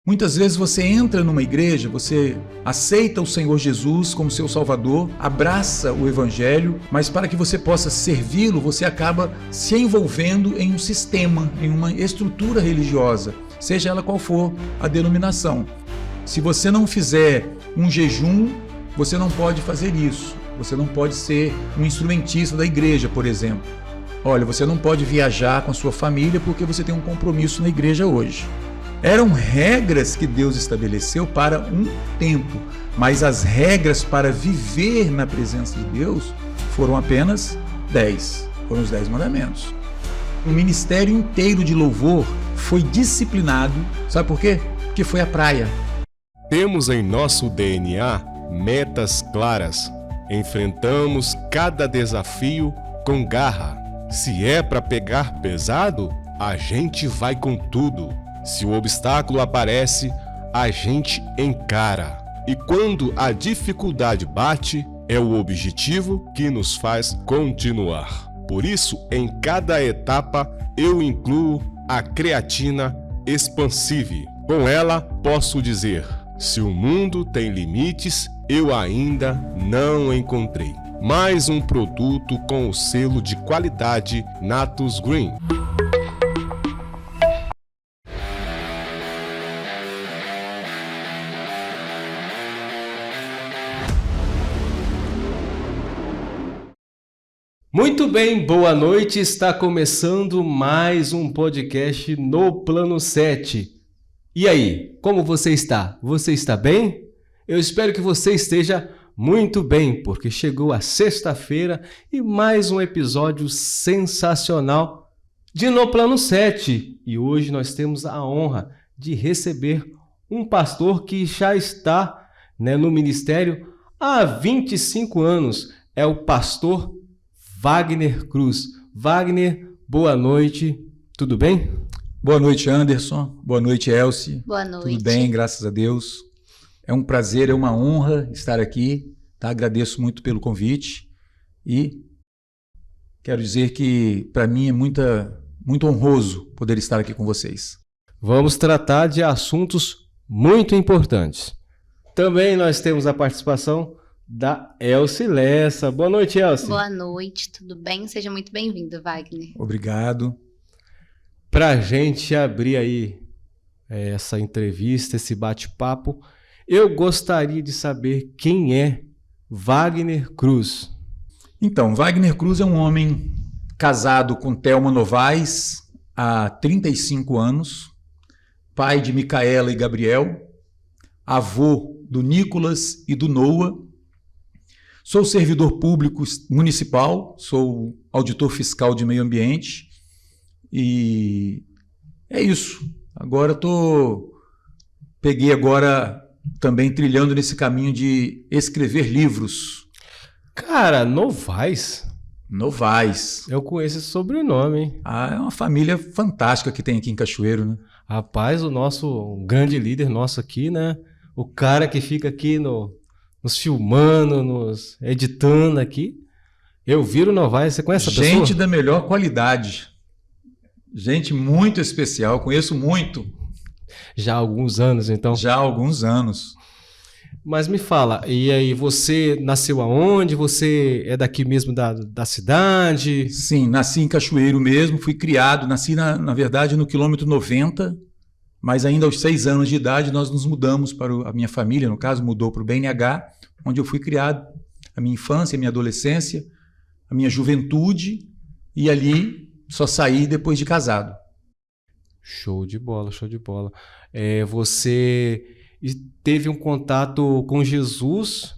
Muitas vezes você entra numa igreja, você aceita o Senhor Jesus como seu Salvador, abraça o Evangelho, mas para que você possa servi-lo, você acaba se envolvendo em um sistema, em uma estrutura religiosa, seja ela qual for a denominação. Se você não fizer um jejum, você não pode fazer isso. Você não pode ser um instrumentista da igreja, por exemplo. Olha, você não pode viajar com a sua família porque você tem um compromisso na igreja hoje. Eram regras que Deus estabeleceu para um tempo, mas as regras para viver na presença de Deus foram apenas 10. Foram os 10 mandamentos. O ministério inteiro de louvor foi disciplinado. Sabe por quê? Porque foi a praia. Temos em nosso DNA metas claras. Enfrentamos cada desafio com garra. Se é para pegar pesado, a gente vai com tudo. Se o obstáculo aparece, a gente encara. E quando a dificuldade bate, é o objetivo que nos faz continuar. Por isso, em cada etapa, eu incluo a creatina Expansive. Com ela, posso dizer: se o mundo tem limites, eu ainda não encontrei. Mais um produto com o selo de qualidade Natus Green. Muito bem, boa noite. Está começando mais um podcast no Plano 7. E aí, como você está? Você está bem? Eu espero que você esteja muito bem, porque chegou a sexta-feira e mais um episódio sensacional de No Plano 7. E hoje nós temos a honra de receber um pastor que já está, no ministério há 25 anos. É o pastor Wagner Cruz. Wagner, boa noite. Tudo bem? Boa noite, Anderson. Boa noite, Elci. Boa noite. Tudo bem, graças a Deus. É um prazer, é uma honra estar aqui. Tá? Agradeço muito pelo convite e quero dizer que para mim é muito honroso poder estar aqui com vocês. Vamos tratar de assuntos muito importantes. Também nós temos a participação da Elci Lessa. Boa noite, Elci. Boa noite, tudo bem? Seja muito bem-vindo, Wagner. Obrigado. Para a gente abrir aí essa entrevista, esse bate-papo, eu gostaria de saber quem é Wagner Cruz. Então, Wagner Cruz é um homem casado com Thelma Novaes há 35 anos, pai de Micaela e Gabriel, avô do Nicolas e do Noah. Sou servidor público municipal, sou auditor fiscal de meio ambiente e é isso. Agora peguei agora também trilhando nesse caminho de escrever livros. Cara, Novaes? Novaes. Eu conheço esse sobrenome, hein? Ah, é uma família fantástica que tem aqui em Cachoeiro, né? Rapaz, o nosso grande líder nosso aqui, né? O cara que fica aqui nos filmando, nos editando aqui. Eu viro Novaes, você conhece essa pessoa? Gente da melhor qualidade. Gente muito especial, conheço muito. Já há alguns anos, então? Já há alguns anos. Mas me fala, e aí, você nasceu aonde? Você é daqui mesmo da cidade? Sim, nasci em Cachoeiro mesmo, fui criado, nasci na verdade no quilômetro 90, mas ainda aos 6 anos de idade nós nos mudamos a minha família, no caso, mudou para o BNH, onde eu fui criado, a minha infância, a minha adolescência, a minha juventude, e ali só saí depois de casado. Show de bola, show de bola. Você teve um contato com Jesus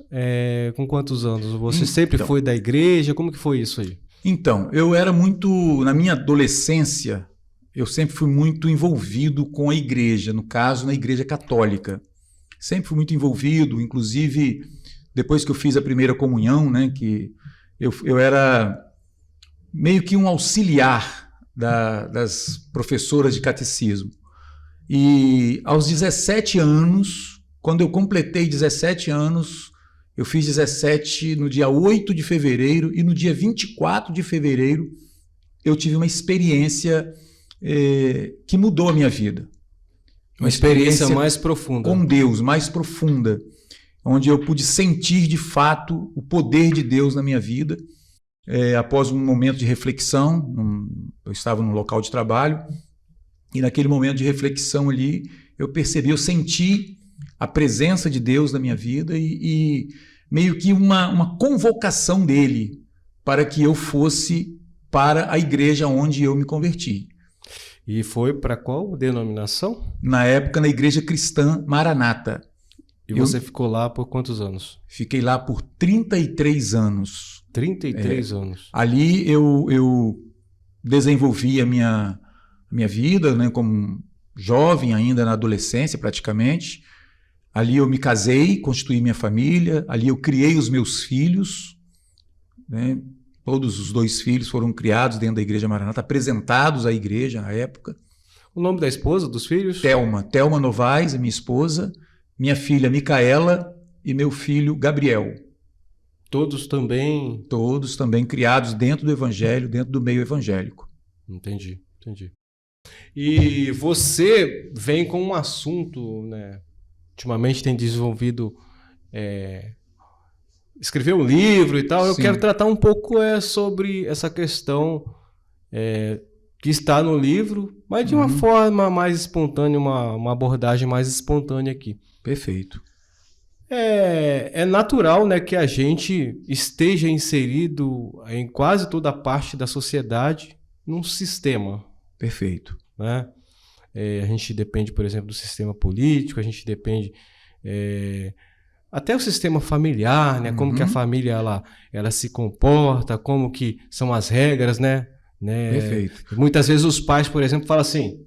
com quantos anos? Você sempre foi da igreja? Como que foi isso aí? Então, eu era na minha adolescência, eu sempre fui muito envolvido com a igreja, no caso, na igreja católica. Sempre fui muito envolvido, inclusive depois que eu fiz a primeira comunhão, né, que eu era meio que um auxiliar das professoras de catecismo. E aos 17 anos, quando eu completei 17 anos, eu fiz 17 no dia 8 de fevereiro e no dia 24 de fevereiro eu tive uma experiência que mudou a minha vida. Uma experiência mais profunda. Com Deus, mais profunda, onde eu pude sentir de fato o poder de Deus na minha vida. Após um momento de reflexão, eu estava num local de trabalho, e naquele momento de reflexão ali, eu senti a presença de Deus na minha vida e meio que uma convocação dele para que eu fosse para a igreja onde eu me converti. E foi para qual denominação? Na época, na Igreja Cristã Maranata. E você ficou lá por quantos anos? Fiquei lá por 33 anos. 33 anos. Ali eu desenvolvi a minha vida, né, como jovem ainda, na adolescência praticamente. Ali eu me casei, constituí minha família, ali eu criei os meus filhos, né? Todos os 2 filhos foram criados dentro da Igreja Maranata, apresentados à igreja à época. O nome da esposa, dos filhos? Thelma Novaes, a minha esposa, minha filha Micaela e meu filho Gabriel. Todos também criados dentro do evangelho, dentro do meio evangélico. Entendi. E você vem com um assunto, né? Ultimamente tem desenvolvido... escreveu um livro e tal. Sim. Eu quero tratar um pouco sobre essa questão que está no livro, mas de uma forma mais espontânea, uma abordagem mais espontânea aqui. Perfeito. É natural, né, que a gente esteja inserido em quase toda a parte da sociedade num sistema. Perfeito. Né? A gente depende, por exemplo, do sistema político, a gente depende... até o sistema familiar, né? Como que a família ela se comporta, como que são as regras, né? Perfeito. Muitas vezes os pais, por exemplo, falam assim: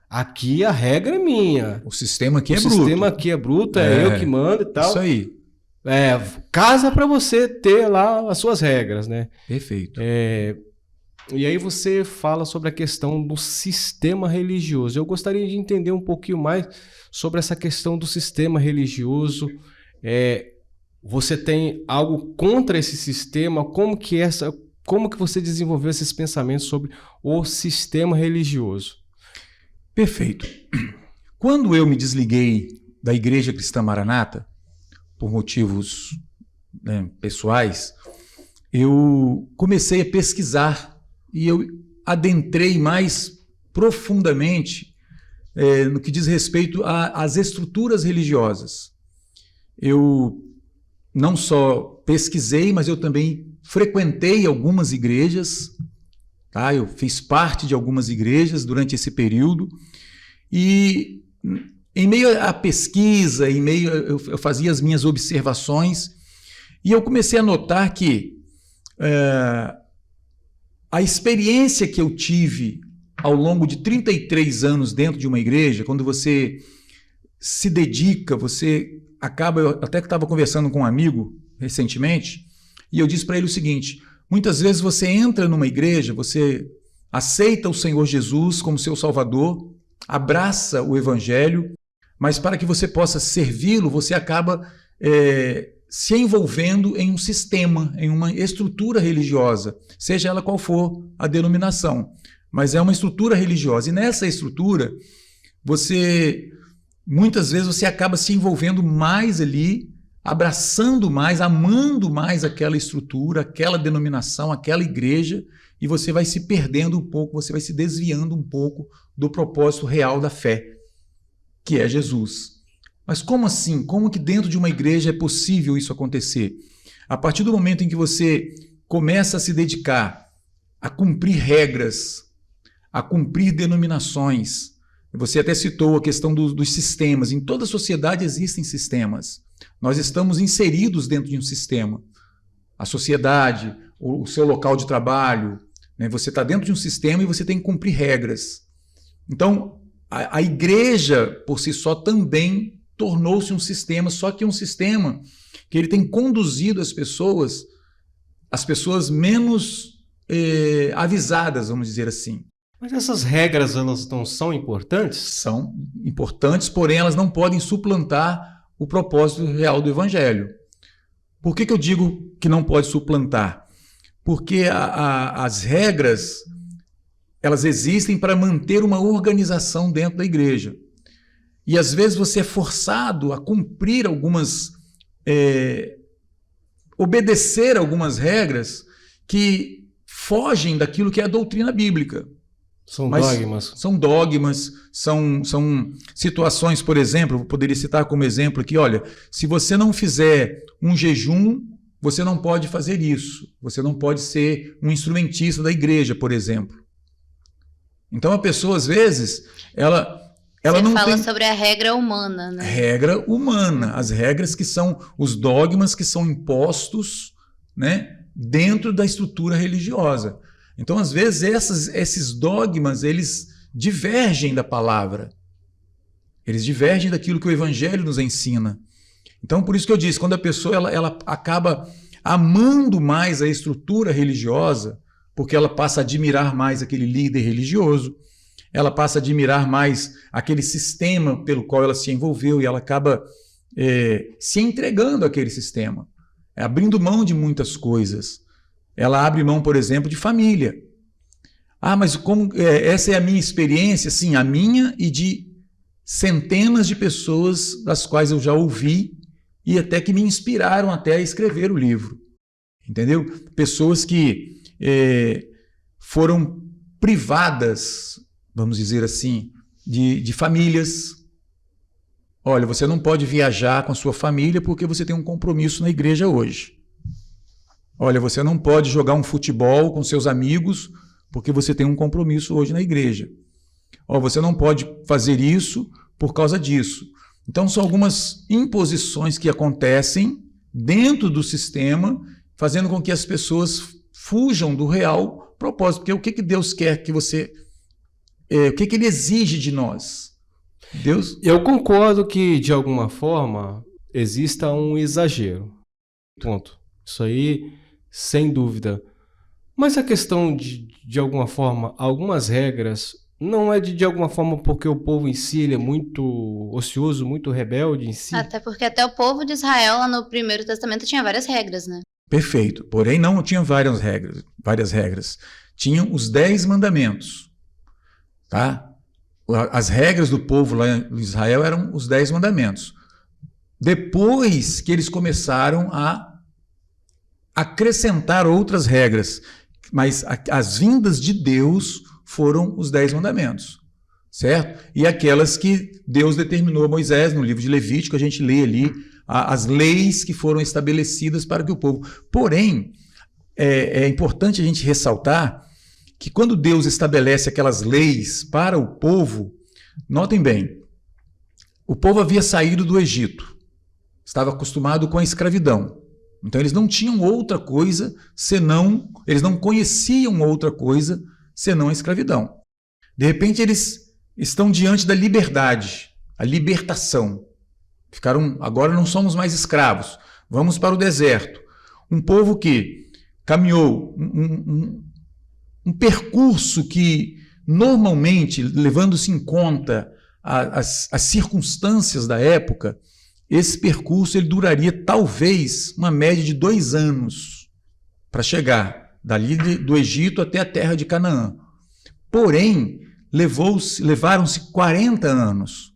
aqui a regra é minha. O sistema aqui é bruto. O sistema aqui é bruto, é eu que mando e tal. Isso aí. Casa para você ter lá as suas regras, né? Perfeito. E aí você fala sobre a questão do sistema religioso. Eu gostaria de entender um pouquinho mais sobre essa questão do sistema religioso. Você tem algo contra esse sistema? Como que você desenvolveu esses pensamentos sobre o sistema religioso? Perfeito. Quando eu me desliguei da Igreja Cristã Maranata, por motivos, né, pessoais, eu comecei a pesquisar e eu adentrei mais profundamente no que diz respeito às estruturas religiosas. Eu não só pesquisei, mas eu também frequentei algumas igrejas, tá? Eu fiz parte de algumas igrejas durante esse período e em meio à pesquisa, eu fazia as minhas observações e eu comecei a notar que a experiência que eu tive ao longo de 33 anos dentro de uma igreja, quando você se dedica, você acaba... Eu até que estava conversando com um amigo recentemente, e eu disse para ele o seguinte: muitas vezes você entra numa igreja, você aceita o Senhor Jesus como seu Salvador, abraça o Evangelho, mas para que você possa servi-lo, você acaba se envolvendo em um sistema, em uma estrutura religiosa, seja ela qual for a denominação, mas é uma estrutura religiosa. E nessa estrutura, muitas vezes você acaba se envolvendo mais ali, abraçando mais, amando mais aquela estrutura, aquela denominação, aquela igreja, e você vai se perdendo um pouco, você vai se desviando um pouco do propósito real da fé, que é Jesus. Mas como assim? Como que dentro de uma igreja é possível isso acontecer? A partir do momento em que você começa a se dedicar a cumprir regras, a cumprir denominações. Você até citou a questão dos sistemas. Em toda a sociedade existem sistemas. Nós estamos inseridos dentro de um sistema. A sociedade, o seu local de trabalho, né? Você está dentro de um sistema e você tem que cumprir regras. Então, a igreja, por si só, também tornou-se um sistema, só que um sistema que ele tem conduzido as pessoas menos avisadas, vamos dizer assim. Mas essas regras, elas não são importantes? São importantes, porém elas não podem suplantar o propósito real do Evangelho. Por que eu digo que não pode suplantar? Porque as regras, elas existem para manter uma organização dentro da igreja. E às vezes você é forçado a cumprir obedecer algumas regras que fogem daquilo que é a doutrina bíblica. São dogmas, são situações, por exemplo, eu poderia citar como exemplo aqui, olha, se você não fizer um jejum, você não pode fazer isso. Você não pode ser um instrumentista da igreja, por exemplo. Então a pessoa, às vezes, ela não fala tem... sobre a regra humana, né? Regra humana, as regras que são os dogmas que são impostos, né, dentro da estrutura religiosa. Então, às vezes, esses dogmas, eles divergem da palavra. Eles divergem daquilo que o Evangelho nos ensina. Então, por isso que eu disse, quando a pessoa ela acaba amando mais a estrutura religiosa, porque ela passa a admirar mais aquele líder religioso, ela passa a admirar mais aquele sistema pelo qual ela se envolveu e ela acaba se entregando àquele sistema, abrindo mão de muitas coisas. Ela abre mão, por exemplo, de família. Ah, mas como essa é a minha experiência? Sim, a minha e de centenas de pessoas das quais eu já ouvi e até que me inspiraram até a escrever o livro. Entendeu? Pessoas que foram privadas, vamos dizer assim, de famílias. Olha, você não pode viajar com a sua família porque você tem um compromisso na igreja hoje. Olha, você não pode jogar um futebol com seus amigos porque você tem um compromisso hoje na igreja. Olha, você não pode fazer isso por causa disso. Então, são algumas imposições que acontecem dentro do sistema, fazendo com que as pessoas fujam do real propósito. Porque o que Deus quer que você... o que Ele exige de nós? Deus... Eu concordo que, de alguma forma, exista um exagero. Ponto. Isso aí... sem dúvida. Mas a questão de alguma forma, algumas regras, não é de alguma forma porque o povo em si ele é muito ocioso, muito rebelde em si? Até porque até o povo de Israel, lá no Primeiro Testamento, tinha várias regras, né? Perfeito. Porém, não tinha várias regras. Tinham os 10 mandamentos. Tá? As regras do povo lá em Israel eram os 10 mandamentos. Depois que eles começaram a acrescentar outras regras, mas as vindas de Deus foram os 10 mandamentos, certo? E aquelas que Deus determinou a Moisés, no livro de Levítico, a gente lê ali as leis que foram estabelecidas para que o povo... Porém, é importante a gente ressaltar que quando Deus estabelece aquelas leis para o povo, notem bem, o povo havia saído do Egito, estava acostumado com a escravidão. Então eles não tinham outra coisa senão, eles não conheciam outra coisa senão a escravidão. De repente eles estão diante da liberdade, a libertação. Agora não somos mais escravos, vamos para o deserto. Um povo que caminhou um percurso que normalmente, levando-se em conta as circunstâncias da época, esse percurso ele duraria talvez uma média de 2 anos para chegar dali do Egito até a terra de Canaã. Porém, levaram-se 40 anos.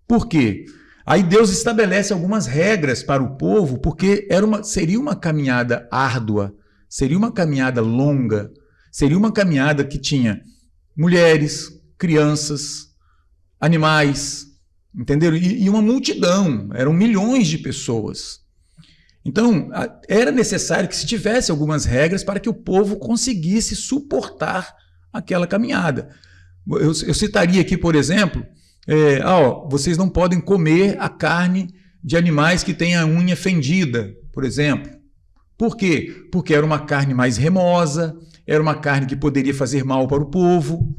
Por quê? Aí Deus estabelece algumas regras para o povo, porque seria uma caminhada árdua, seria uma caminhada longa, seria uma caminhada que tinha mulheres, crianças, animais, entenderam? E uma multidão, eram milhões de pessoas. Então, era necessário que se tivesse algumas regras para que o povo conseguisse suportar aquela caminhada. Eu citaria aqui, por exemplo, vocês não podem comer a carne de animais que têm a unha fendida, por exemplo. Por quê? Porque era uma carne mais remosa, era uma carne que poderia fazer mal para o povo.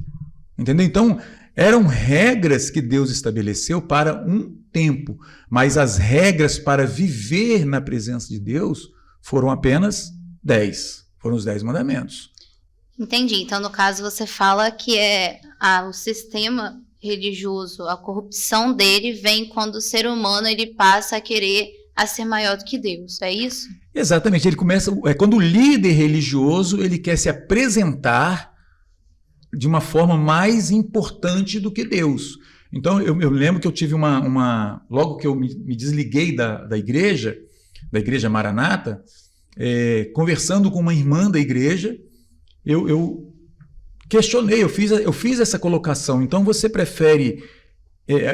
Entendeu? Então, eram regras que Deus estabeleceu para um tempo, mas as regras para viver na presença de Deus foram apenas 10. Foram os 10 mandamentos. Entendi. Então, no caso, você fala que o sistema religioso, a corrupção dele vem quando o ser humano ele passa a querer ser maior do que Deus, é isso? Exatamente. Ele começa, quando o líder religioso ele quer se apresentar de uma forma mais importante do que Deus. Então, eu lembro que eu tive logo que eu me desliguei da igreja Maranata, conversando com uma irmã da igreja, eu questionei, eu fiz essa colocação. Então, você prefere...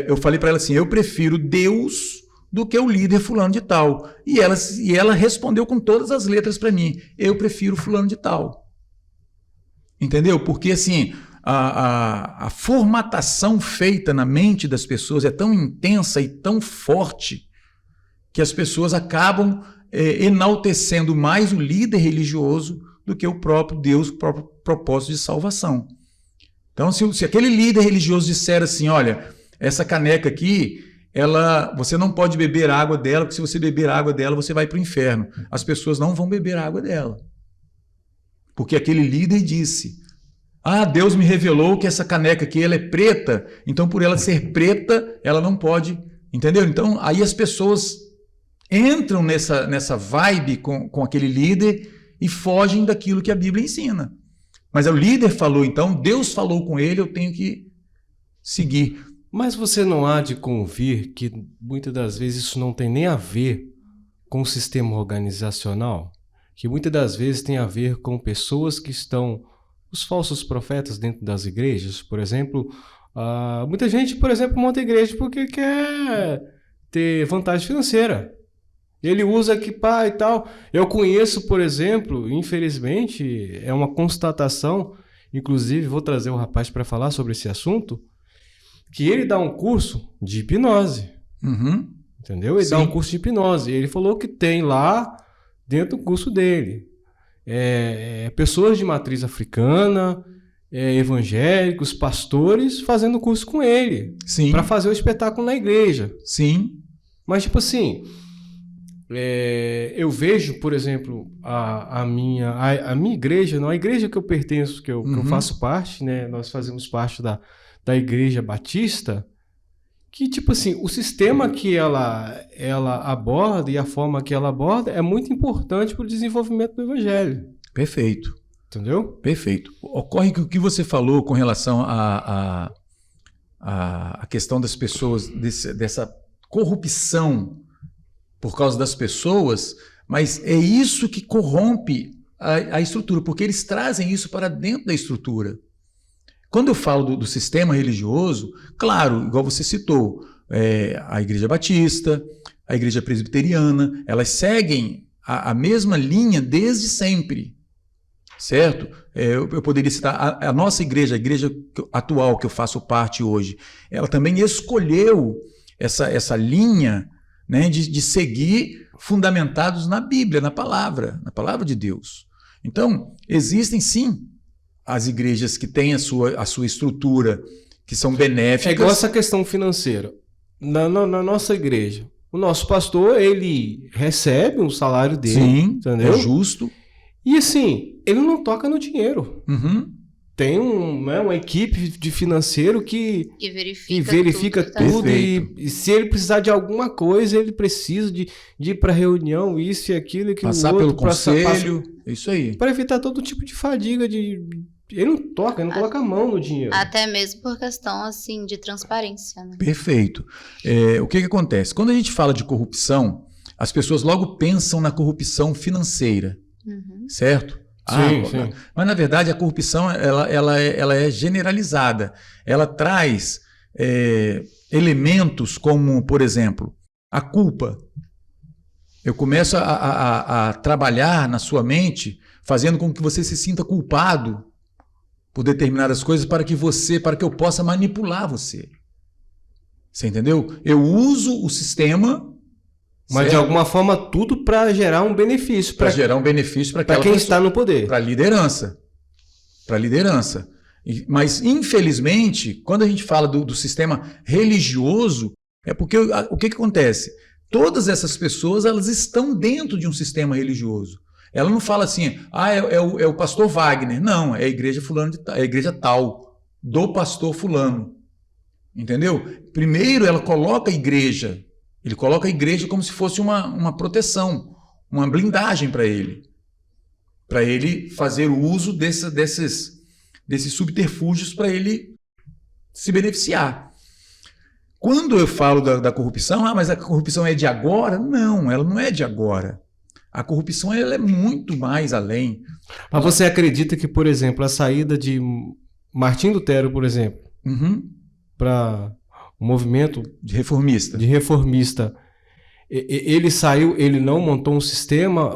eu falei para ela assim, eu prefiro Deus do que o líder fulano de tal. E ela respondeu com todas as letras para mim, eu prefiro fulano de tal. Entendeu? Porque assim, a formatação feita na mente das pessoas é tão intensa e tão forte que as pessoas acabam enaltecendo mais o líder religioso do que o próprio Deus, o próprio propósito de salvação. Então, se aquele líder religioso disser assim, olha, essa caneca aqui, você não pode beber água dela, porque se você beber água dela, você vai para o inferno. As pessoas não vão beber água dela. Porque aquele líder disse, Deus me revelou que essa caneca aqui ela é preta, então por ela ser preta, ela não pode, entendeu? Então, aí as pessoas entram nessa vibe com aquele líder e fogem daquilo que a Bíblia ensina. Mas o líder falou, então, Deus falou com ele, eu tenho que seguir. Mas você não há de convir que muitas das vezes isso não tem nem a ver com o sistema organizacional? Que muitas das vezes tem a ver com pessoas que estão, os falsos profetas dentro das igrejas, por exemplo, muita gente, por exemplo, monta igreja porque quer ter vantagem financeira. Ele usa equipar e tal. Eu conheço, por exemplo, infelizmente, é uma constatação, inclusive vou trazer um rapaz para falar sobre esse assunto, que ele dá um curso de hipnose. Uhum. Entendeu? Ele dá um curso de hipnose. Ele falou que tem lá dentro do curso dele pessoas de matriz africana, evangélicos, pastores fazendo curso com ele. Sim. Para fazer o espetáculo na igreja. Sim. Mas tipo assim, eu vejo, por exemplo, a minha igreja, não, a igreja que eu pertenço, que eu faço parte, né? Nós fazemos parte da Igreja Batista, que tipo assim, o sistema que ela aborda e a forma que ela aborda é muito importante para o desenvolvimento do evangelho. Perfeito. Entendeu? Perfeito. Ocorre que o que você falou com relação à questão das pessoas, dessa corrupção por causa das pessoas, mas é isso que corrompe a estrutura, porque eles trazem isso para dentro da estrutura. Quando eu falo do sistema religioso, claro, igual você citou, a Igreja Batista, a Igreja Presbiteriana, elas seguem a mesma linha desde sempre, certo? Eu poderia citar a nossa igreja, a igreja atual que eu faço parte hoje, ela também escolheu essa linha, né, de seguir fundamentados na Bíblia, na palavra de Deus. Então, existem sim as igrejas que têm a sua estrutura, que são benéficas. É igual essa questão financeira. Na nossa igreja, o nosso pastor, ele recebe um salário dele. Sim, entendeu? É justo. E assim, ele não toca no dinheiro. Uhum. Tem uma equipe de financeiro que verifica tudo e se ele precisar de alguma coisa, ele precisa de ir para reunião, isso e aquilo, passar outro, pelo conselho, isso aí. Para evitar todo tipo de fadiga, ele não toca, ele não coloca a mão no dinheiro. Até mesmo por questão assim de transparência. Né? Perfeito. O que acontece? Quando a gente fala de corrupção, as pessoas logo pensam na corrupção financeira, certo? Sim. Mas na verdade a corrupção ela é generalizada. Ela traz elementos como, por exemplo, a culpa. Eu começo a trabalhar na sua mente, fazendo com que você se sinta culpado por determinadas coisas para que eu possa manipular você. Você entendeu? Eu uso o sistema, mas de alguma forma tudo para gerar um benefício. Para gerar um benefício para quem está no poder. Para a liderança. Mas, infelizmente, quando a gente fala do sistema religioso, é porque o que acontece? Todas essas pessoas elas estão dentro de um sistema religioso. Ela não fala assim, é o pastor Wagner. Não, é a igreja fulano, é a igreja tal, do pastor fulano. Entendeu? Primeiro ela coloca a igreja. Ele coloca a igreja como se fosse uma proteção, uma blindagem para ele fazer o uso desses subterfúgios para ele se beneficiar. Quando eu falo da corrupção, mas a corrupção é de agora? Não, ela não é de agora. A corrupção ela é muito mais além. Mas você acredita que, por exemplo, a saída de Martim Lutero, por exemplo, para o movimento de reformista, ele saiu, ele não montou um sistema,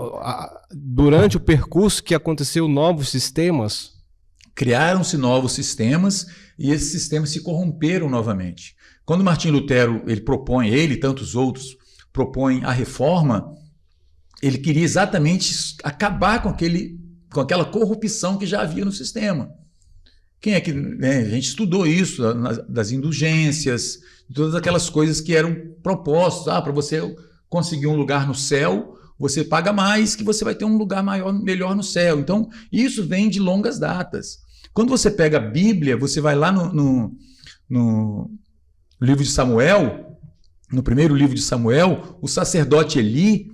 durante o percurso que aconteceu novos sistemas? Criaram-se novos sistemas e esses sistemas se corromperam novamente. Quando Martim Lutero ele e tantos outros propõem a reforma, ele queria exatamente acabar com aquela corrupção que já havia no sistema. Quem é que, né, a gente estudou isso, das indulgências, todas aquelas coisas que eram propostas. Para você conseguir um lugar no céu, você paga mais que você vai ter um lugar melhor no céu. Então, isso vem de longas datas. Quando você pega a Bíblia, você vai lá no livro de Samuel, no primeiro livro de Samuel, o sacerdote Eli,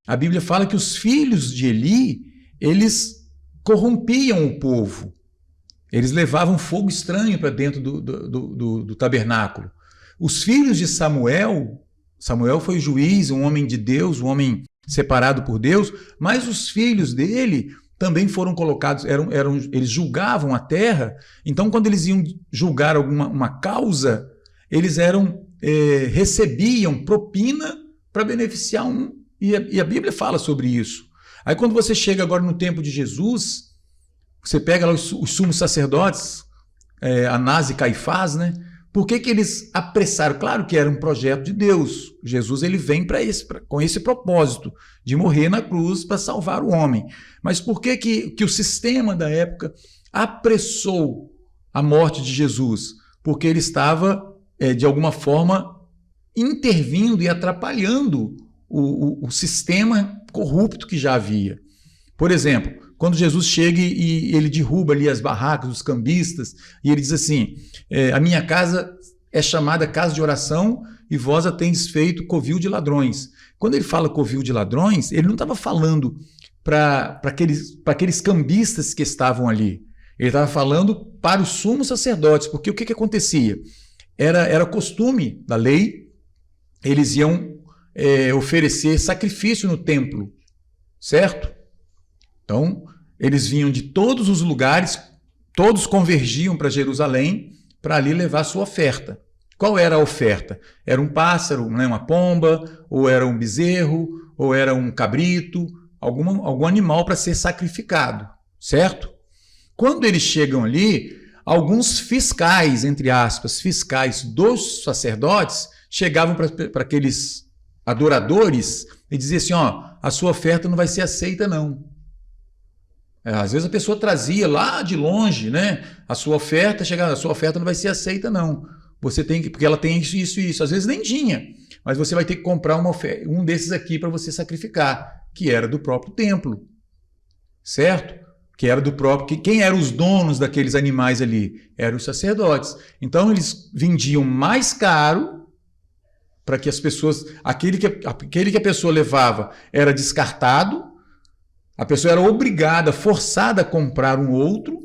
a Bíblia fala que os filhos de Eli, eles corrompiam o povo. Eles levavam fogo estranho para dentro do tabernáculo. Os filhos de Samuel foi juiz, um homem de Deus, um homem separado por Deus, mas os filhos dele também foram colocados, eles julgavam a terra. Então, quando eles iam julgar uma causa, eles recebiam propina para beneficiar um. E a Bíblia fala sobre isso. Aí quando você chega agora no tempo de Jesus, você pega lá os sumos sacerdotes, Anás e Caifás, né? Por que eles apressaram? Claro que era um projeto de Deus. Jesus ele vem com esse propósito de morrer na cruz para salvar o homem. Mas por que o sistema da época apressou a morte de Jesus? Porque ele estava, de alguma forma, intervindo e atrapalhando o sistema corrupto que já havia. Por exemplo, quando Jesus chega e ele derruba ali as barracas, os cambistas, e ele diz assim, a minha casa é chamada casa de oração e vós a tendes feito covil de ladrões. Quando ele fala covil de ladrões, ele não estava falando para aqueles cambistas que estavam ali. Ele estava falando para os sumos sacerdotes, porque o que acontecia? Era costume da lei, eles iam oferecer sacrifício no templo, certo? Então, eles vinham de todos os lugares, todos convergiam para Jerusalém para ali levar sua oferta. Qual era a oferta? Era um pássaro, né, uma pomba, ou era um bezerro, ou era um cabrito, algum animal para ser sacrificado, certo? Quando eles chegam ali, alguns fiscais, entre aspas, fiscais dos sacerdotes, chegavam para aqueles adoradores e diziam assim, a sua oferta não vai ser aceita não. Às vezes a pessoa trazia lá de longe, né, a sua oferta, chegava, a sua oferta não vai ser aceita não. Você tem que, porque ela tem isso, isso e isso. Às vezes nem tinha, mas você vai ter que comprar um desses aqui para você sacrificar, que era do próprio templo, certo? Que era do próprio. Quem eram os donos daqueles animais ali? Eram os sacerdotes. Então eles vendiam mais caro para que as pessoas, aquele que a pessoa levava era descartado. A pessoa era obrigada, forçada a comprar um outro,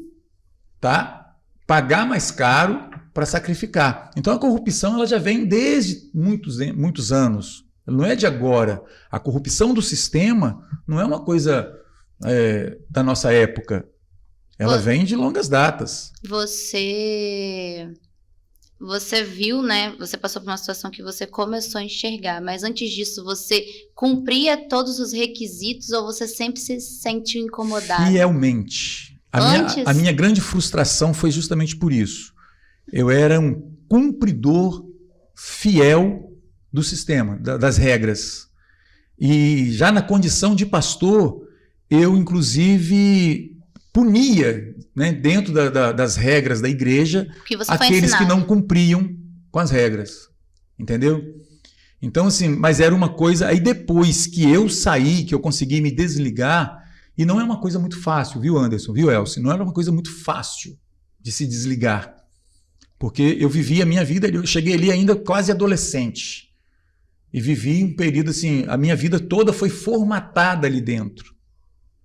tá? Pagar mais caro para sacrificar. Então a corrupção ela já vem desde muitos anos. Ela não é de agora. A corrupção do sistema não é uma coisa da nossa época. Ela vem de longas datas. Você viu, né? Você passou por uma situação que você começou a enxergar, mas antes disso você cumpria todos os requisitos ou você sempre se sentiu incomodado? Fielmente. A minha grande frustração foi justamente por isso. Eu era um cumpridor fiel do sistema, das regras. E já na condição de pastor, eu inclusive punia, né, dentro das regras da igreja, aqueles que não cumpriam com as regras, entendeu? Então assim, mas era uma coisa, aí depois que eu saí, que eu consegui me desligar, e não é uma coisa muito fácil, viu Anderson, viu Elcio? Não era uma coisa muito fácil de se desligar, porque eu vivi a minha vida, eu cheguei ali ainda quase adolescente, e vivi um período assim, a minha vida toda foi formatada ali dentro,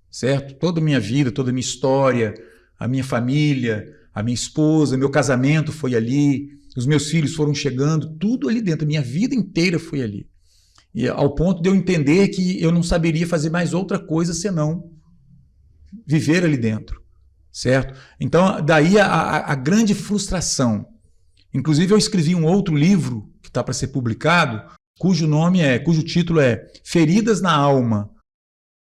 certo? Toda a minha vida, toda a minha história, a minha família, a minha esposa, meu casamento foi ali. os meus filhos foram chegando, tudo ali dentro, a minha vida inteira foi ali. E ao ponto de eu entender que eu não saberia fazer mais outra coisa senão viver ali dentro, certo? Então, daí a grande frustração. Inclusive, eu escrevi um outro livro que está para ser publicado, cujo título é Feridas na Alma,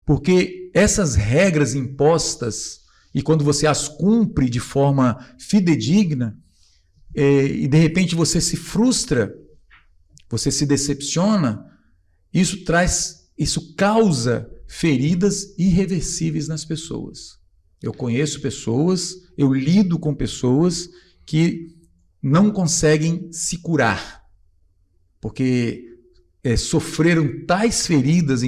porque essas regras impostas, e quando você as cumpre de forma fidedigna, e de repente você se frustra, você se decepciona, isso causa feridas irreversíveis nas pessoas. Eu conheço pessoas, eu lido com pessoas que não conseguem se curar, porque sofreram tais feridas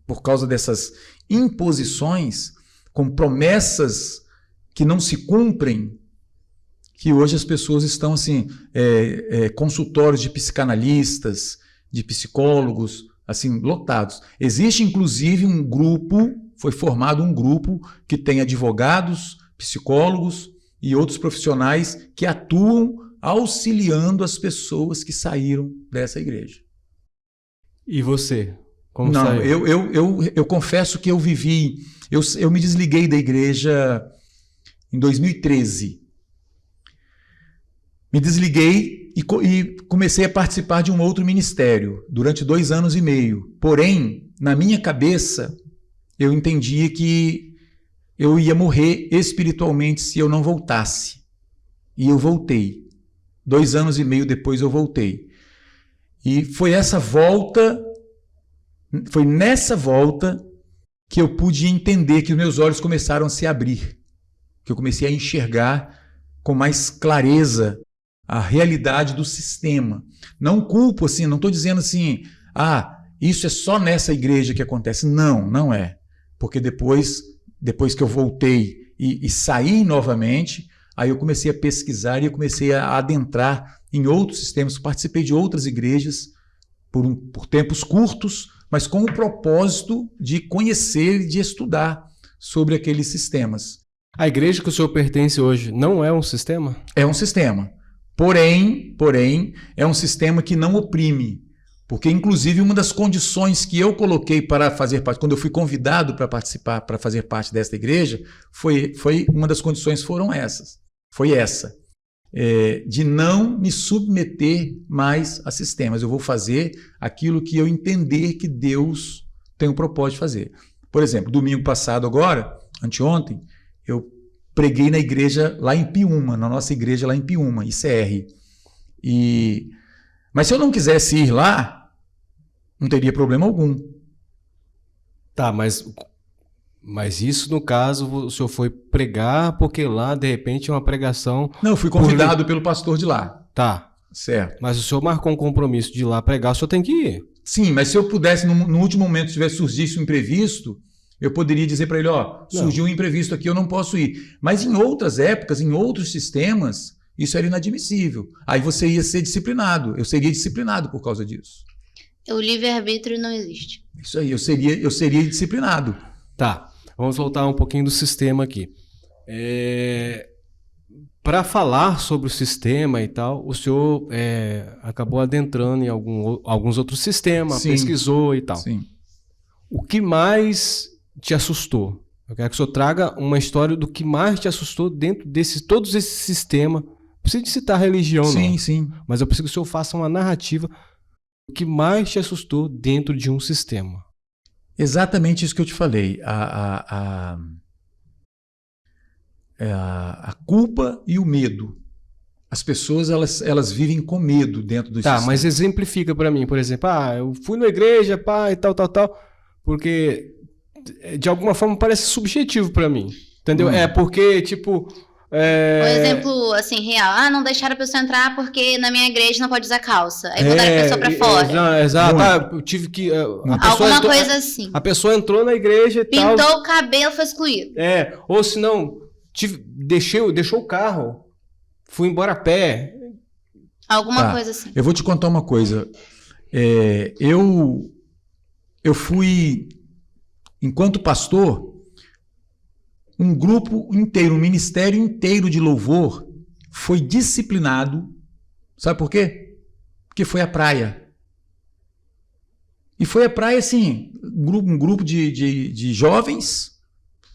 por causa dessas imposições, com promessas que não se cumprem, que hoje as pessoas estão assim, consultórios de psicanalistas, de psicólogos, assim, lotados. Existe inclusive foi formado um grupo que tem advogados, psicólogos e outros profissionais que atuam auxiliando as pessoas que saíram dessa igreja. E você? Como Não, saiu? eu confesso que eu me desliguei da igreja em 2013. Me desliguei e comecei a participar de um outro ministério durante 2 anos e meio. Porém, na minha cabeça, eu entendia que eu ia morrer espiritualmente se eu não voltasse. E eu voltei. 2 anos e meio depois eu voltei. E foi nessa volta que eu pude entender, que os meus olhos começaram a se abrir, que eu comecei a enxergar com mais clareza a realidade do sistema. Não culpo assim, não estou dizendo assim, isso é só nessa igreja que acontece. Não, não é. Porque depois que eu voltei e saí novamente, aí eu comecei a pesquisar e eu comecei a adentrar em outros sistemas. Participei de outras igrejas por tempos curtos, mas com o propósito de conhecer e de estudar sobre aqueles sistemas. A igreja que o senhor pertence hoje não é um sistema? É um sistema. Porém, é um sistema que não oprime. Porque, inclusive, uma das condições que eu coloquei para fazer parte, quando eu fui convidado para participar, para fazer parte desta igreja, uma das condições foram essas. Foi essa. De não me submeter mais a sistemas. Eu vou fazer aquilo que eu entender que Deus tem o propósito de fazer. Por exemplo, domingo passado agora, anteontem, eu preguei na igreja lá em Piúma, na nossa igreja lá em Piúma, ICR. Mas se eu não quisesse ir lá, não teria problema algum. Tá, mas isso, no caso, o senhor foi pregar porque lá, de repente, é uma pregação... Não, eu fui convidado pelo pastor de lá. Tá. Certo. Mas o senhor marcou um compromisso de ir lá pregar, o senhor tem que ir. Sim, mas se eu pudesse, no último momento, se tivesse surgido um imprevisto, eu poderia dizer para ele, surgiu um imprevisto aqui, eu não posso ir. Mas em outras épocas, em outros sistemas, isso era inadmissível. Aí você ia ser disciplinado. Eu seria disciplinado por causa disso. O livre-arbítrio não existe. Isso aí, eu seria disciplinado. Tá, vamos voltar um pouquinho do sistema aqui. Para falar sobre o sistema e tal, o senhor acabou adentrando em alguns outros sistemas, Sim. pesquisou e tal. Sim. O que mais te assustou? Eu quero que o senhor traga uma história do que mais te assustou dentro todos esses sistemas. Não precisa de citar religião, Sim, não. sim. Mas eu preciso que o senhor faça uma narrativa do que mais te assustou dentro de um sistema. Exatamente isso que eu te falei. A culpa e o medo. As pessoas elas vivem com medo dentro do sistema. Tá, mas exemplifica para mim, por exemplo, eu fui na igreja, e tal, porque de alguma forma parece subjetivo para mim, entendeu? Porque, tipo... Um exemplo, assim, real. Não deixaram a pessoa entrar porque na minha igreja não pode usar calça. Aí botaram a pessoa pra fora. Exato, eu tive que... Alguma coisa assim. A pessoa entrou na igreja e tal... Pintou o cabelo, foi excluído. Ou se não, deixou o carro, fui embora a pé. Alguma coisa assim. Eu vou te contar uma coisa. Eu fui, enquanto pastor, um grupo inteiro, um ministério inteiro de louvor foi disciplinado Sabe por quê? Porque foi à praia. E foi à praia, assim, um grupo de jovens,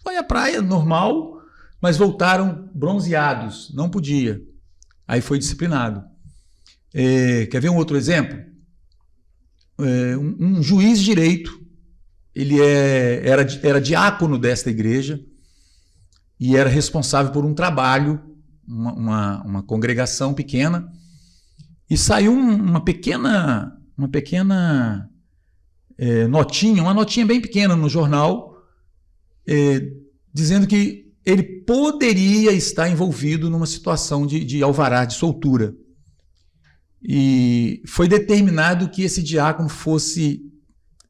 foi à praia normal, mas voltaram bronzeados, não podia. Aí foi disciplinado. Quer ver um outro exemplo? Um juiz de direito, ele era diácono desta igreja e era responsável por um trabalho, uma congregação pequena, e saiu uma pequena notinha, uma notinha bem pequena no jornal, dizendo que ele poderia estar envolvido numa situação de alvará, de soltura. E foi determinado que esse diácono fosse,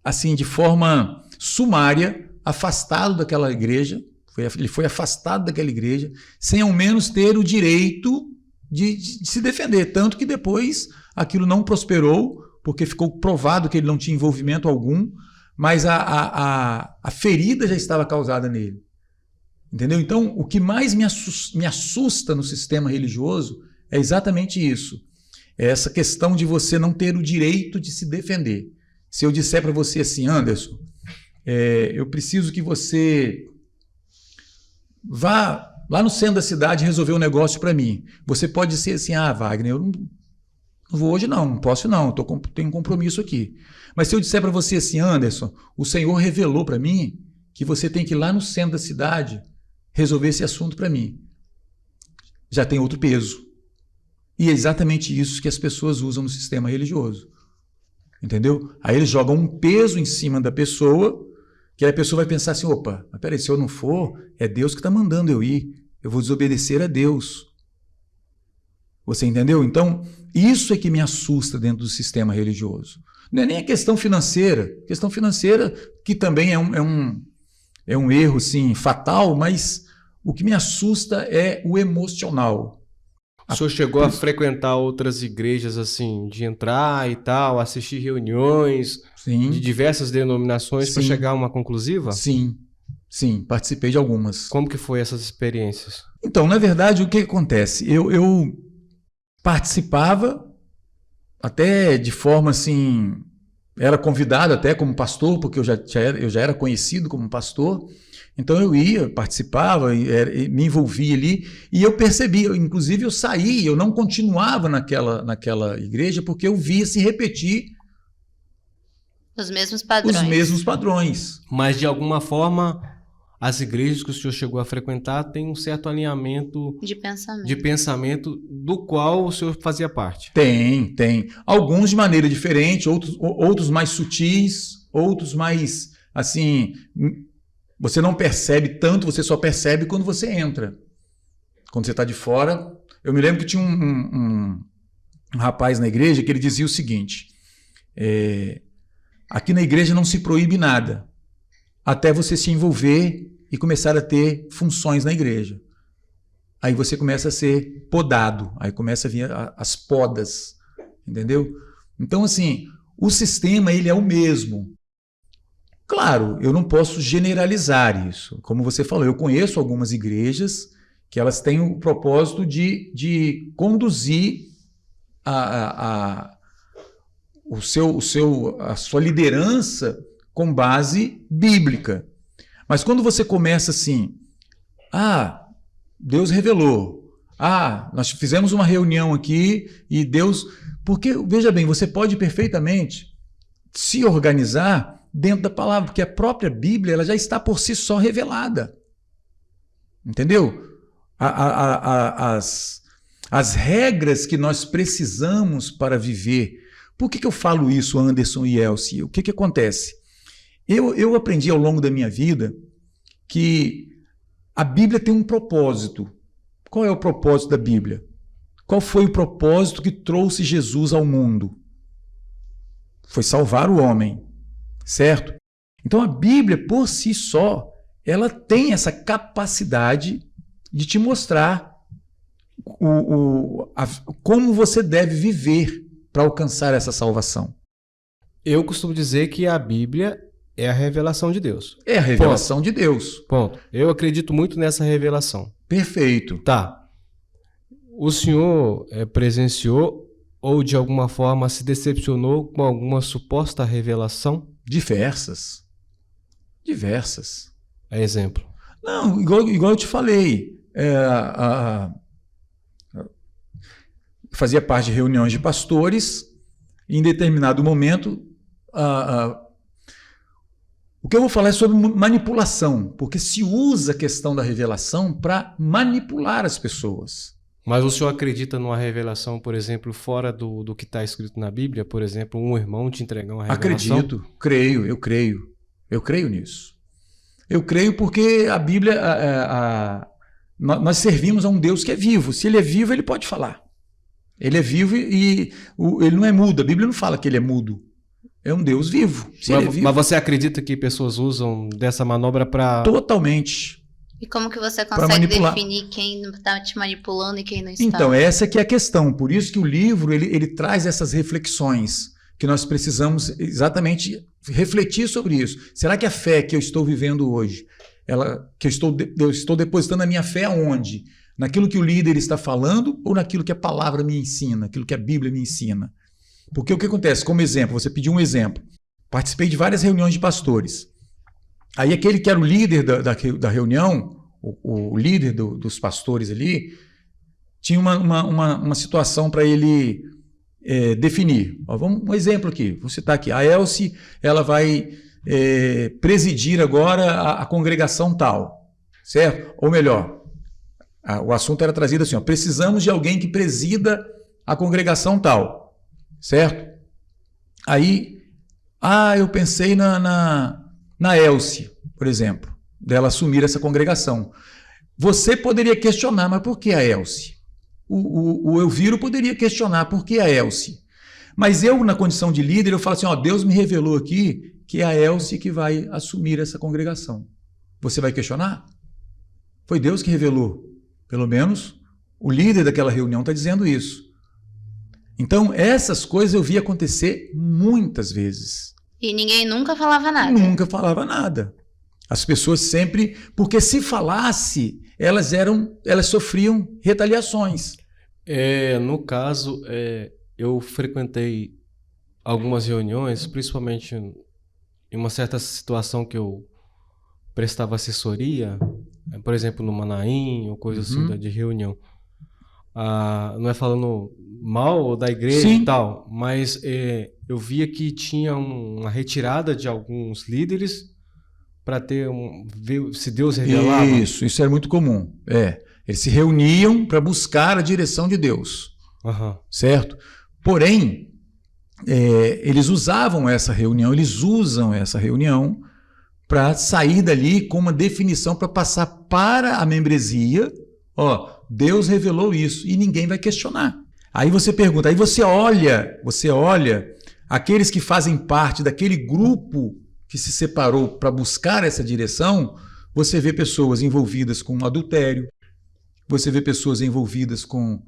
assim, de forma sumária, afastado daquela igreja. Ele foi afastado daquela igreja, sem ao menos ter o direito de se defender. Tanto que depois aquilo não prosperou, porque ficou provado que ele não tinha envolvimento algum, mas a ferida já estava causada nele. Entendeu? Então, o que mais me assusta no sistema religioso é exatamente isso. É essa questão de você não ter o direito de se defender. Se eu disser para você assim, Anderson, eu preciso que você vá lá no centro da cidade resolver um negócio para mim. Você pode dizer assim, Wagner, eu não vou hoje não posso não, tenho um compromisso aqui. Mas se eu disser para você assim, Anderson, o Senhor revelou para mim que você tem que ir lá no centro da cidade resolver esse assunto para mim. Já tem outro peso. E é exatamente isso que as pessoas usam no sistema religioso. Entendeu? Aí eles jogam um peso em cima da pessoa, que aí a pessoa vai pensar assim, opa, mas peraí, se eu não for, é Deus que está mandando eu ir. Eu vou desobedecer a Deus. Você entendeu? Então, isso é que me assusta dentro do sistema religioso. Não é nem a questão financeira. A questão financeira, que também é um erro, sim, fatal, mas o que me assusta é o emocional. O senhor chegou a frequentar outras igrejas, assim, de entrar e tal, assistir reuniões de diversas denominações para chegar a uma conclusiva? Sim, participei de algumas. Como que foi essas experiências? Então, na verdade, o que acontece? Eu participava até de forma assim, era convidado até como pastor, porque eu já era conhecido como pastor. Então eu ia, participava, me envolvia ali, e eu percebia, inclusive eu saí, eu não continuava naquela igreja, porque eu via se repetir os mesmos padrões. Mas de alguma forma, as igrejas que o senhor chegou a frequentar têm um certo alinhamento de pensamento do qual o senhor fazia parte. Tem. Alguns de maneira diferente, outros mais sutis, outros mais, assim, você não percebe tanto, você só percebe quando você entra. Quando você está de fora. Eu me lembro que tinha um rapaz na igreja que ele dizia o seguinte, aqui na igreja não se proíbe nada, até você se envolver e começar a ter funções na igreja. Aí você começa a ser podado, aí começa a vir as podas, entendeu? Então, assim, o sistema ele é o mesmo. Claro, eu não posso generalizar isso. Como você falou, eu conheço algumas igrejas que elas têm o propósito de conduzir a sua liderança com base bíblica. Mas quando você começa assim, Deus revelou, nós fizemos uma reunião aqui e Deus... Porque, veja bem, você pode perfeitamente se organizar dentro da palavra, porque a própria Bíblia ela já está por si só revelada. Entendeu? As regras que nós precisamos para viver. Por que eu falo isso, Anderson e Elsie? O que acontece? Eu aprendi ao longo da minha vida que a Bíblia tem um propósito. Qual é o propósito da Bíblia? Qual foi o propósito que trouxe Jesus ao mundo? Foi salvar o homem, certo? Então a Bíblia, por si só, ela tem essa capacidade de te mostrar como você deve viver para alcançar essa salvação. Eu costumo dizer que a Bíblia é a revelação de Deus. É a revelação de Deus. Ponto. Eu acredito muito nessa revelação. Perfeito. Tá. O senhor presenciou ou de alguma forma se decepcionou com alguma suposta revelação? Diversas. Exemplo. Não, igual eu te falei, fazia parte de reuniões de pastores, e em determinado momento, o que eu vou falar é sobre manipulação, porque se usa a questão da revelação para manipular as pessoas. Mas o senhor acredita numa revelação, por exemplo, fora do que está escrito na Bíblia? Por exemplo, um irmão te entregar uma revelação? Acredito, creio. Eu creio nisso. Eu creio porque a Bíblia, nós servimos a um Deus que é vivo. Se ele é vivo, ele pode falar. Ele é vivo e ele não é mudo. A Bíblia não fala que ele é mudo. É um Deus vivo. Mas você acredita que pessoas usam dessa manobra para... Totalmente. E como que você consegue definir quem está te manipulando e quem não está? Então, essa que é a questão. Por isso que o livro ele traz essas reflexões que nós precisamos exatamente refletir sobre isso. Será que a fé que eu estou vivendo hoje, eu estou depositando a minha fé aonde? Naquilo que o líder está falando ou naquilo que a palavra me ensina, aquilo que a Bíblia me ensina? Porque o que acontece? Como exemplo, você pediu um exemplo. Participei de várias reuniões de pastores. Aí aquele que era o líder da reunião, o líder dos pastores ali, tinha uma situação para ele definir. Um exemplo aqui, vou citar aqui. A Elce, ela vai presidir agora a congregação tal, certo? Ou melhor, o assunto era trazido assim, precisamos de alguém que presida a congregação tal. Certo? Aí, eu pensei na Elce, por exemplo, dela assumir essa congregação. Você poderia questionar, mas por que a Elce? O Elviro poderia questionar, por que a Elce? Mas eu, na condição de líder, eu falo assim, Deus me revelou aqui que é a Elce que vai assumir essa congregação. Você vai questionar? Foi Deus que revelou. Pelo menos o líder daquela reunião está dizendo isso. Então, essas coisas eu vi acontecer muitas vezes. E ninguém nunca falava nada. Nunca falava nada. As pessoas sempre... Porque se falasse, elas sofriam retaliações. No caso, eu frequentei algumas reuniões, principalmente em uma certa situação que eu prestava assessoria, por exemplo, no Manaim, ou coisa assim de reunião. Não é falando mal da igreja Sim. E tal, mas eu via que tinha uma retirada de alguns líderes para ver se Deus revelava. Isso era muito comum. Eles se reuniam para buscar a direção de Deus. Certo? Porém, eles usavam essa reunião, eles usam essa reunião para sair dali com uma definição para passar para a membresia. Deus revelou isso e ninguém vai questionar. Aí você pergunta, aí você olha aqueles que fazem parte daquele grupo que se separou para buscar essa direção, você vê pessoas envolvidas com adultério, você vê pessoas envolvidas com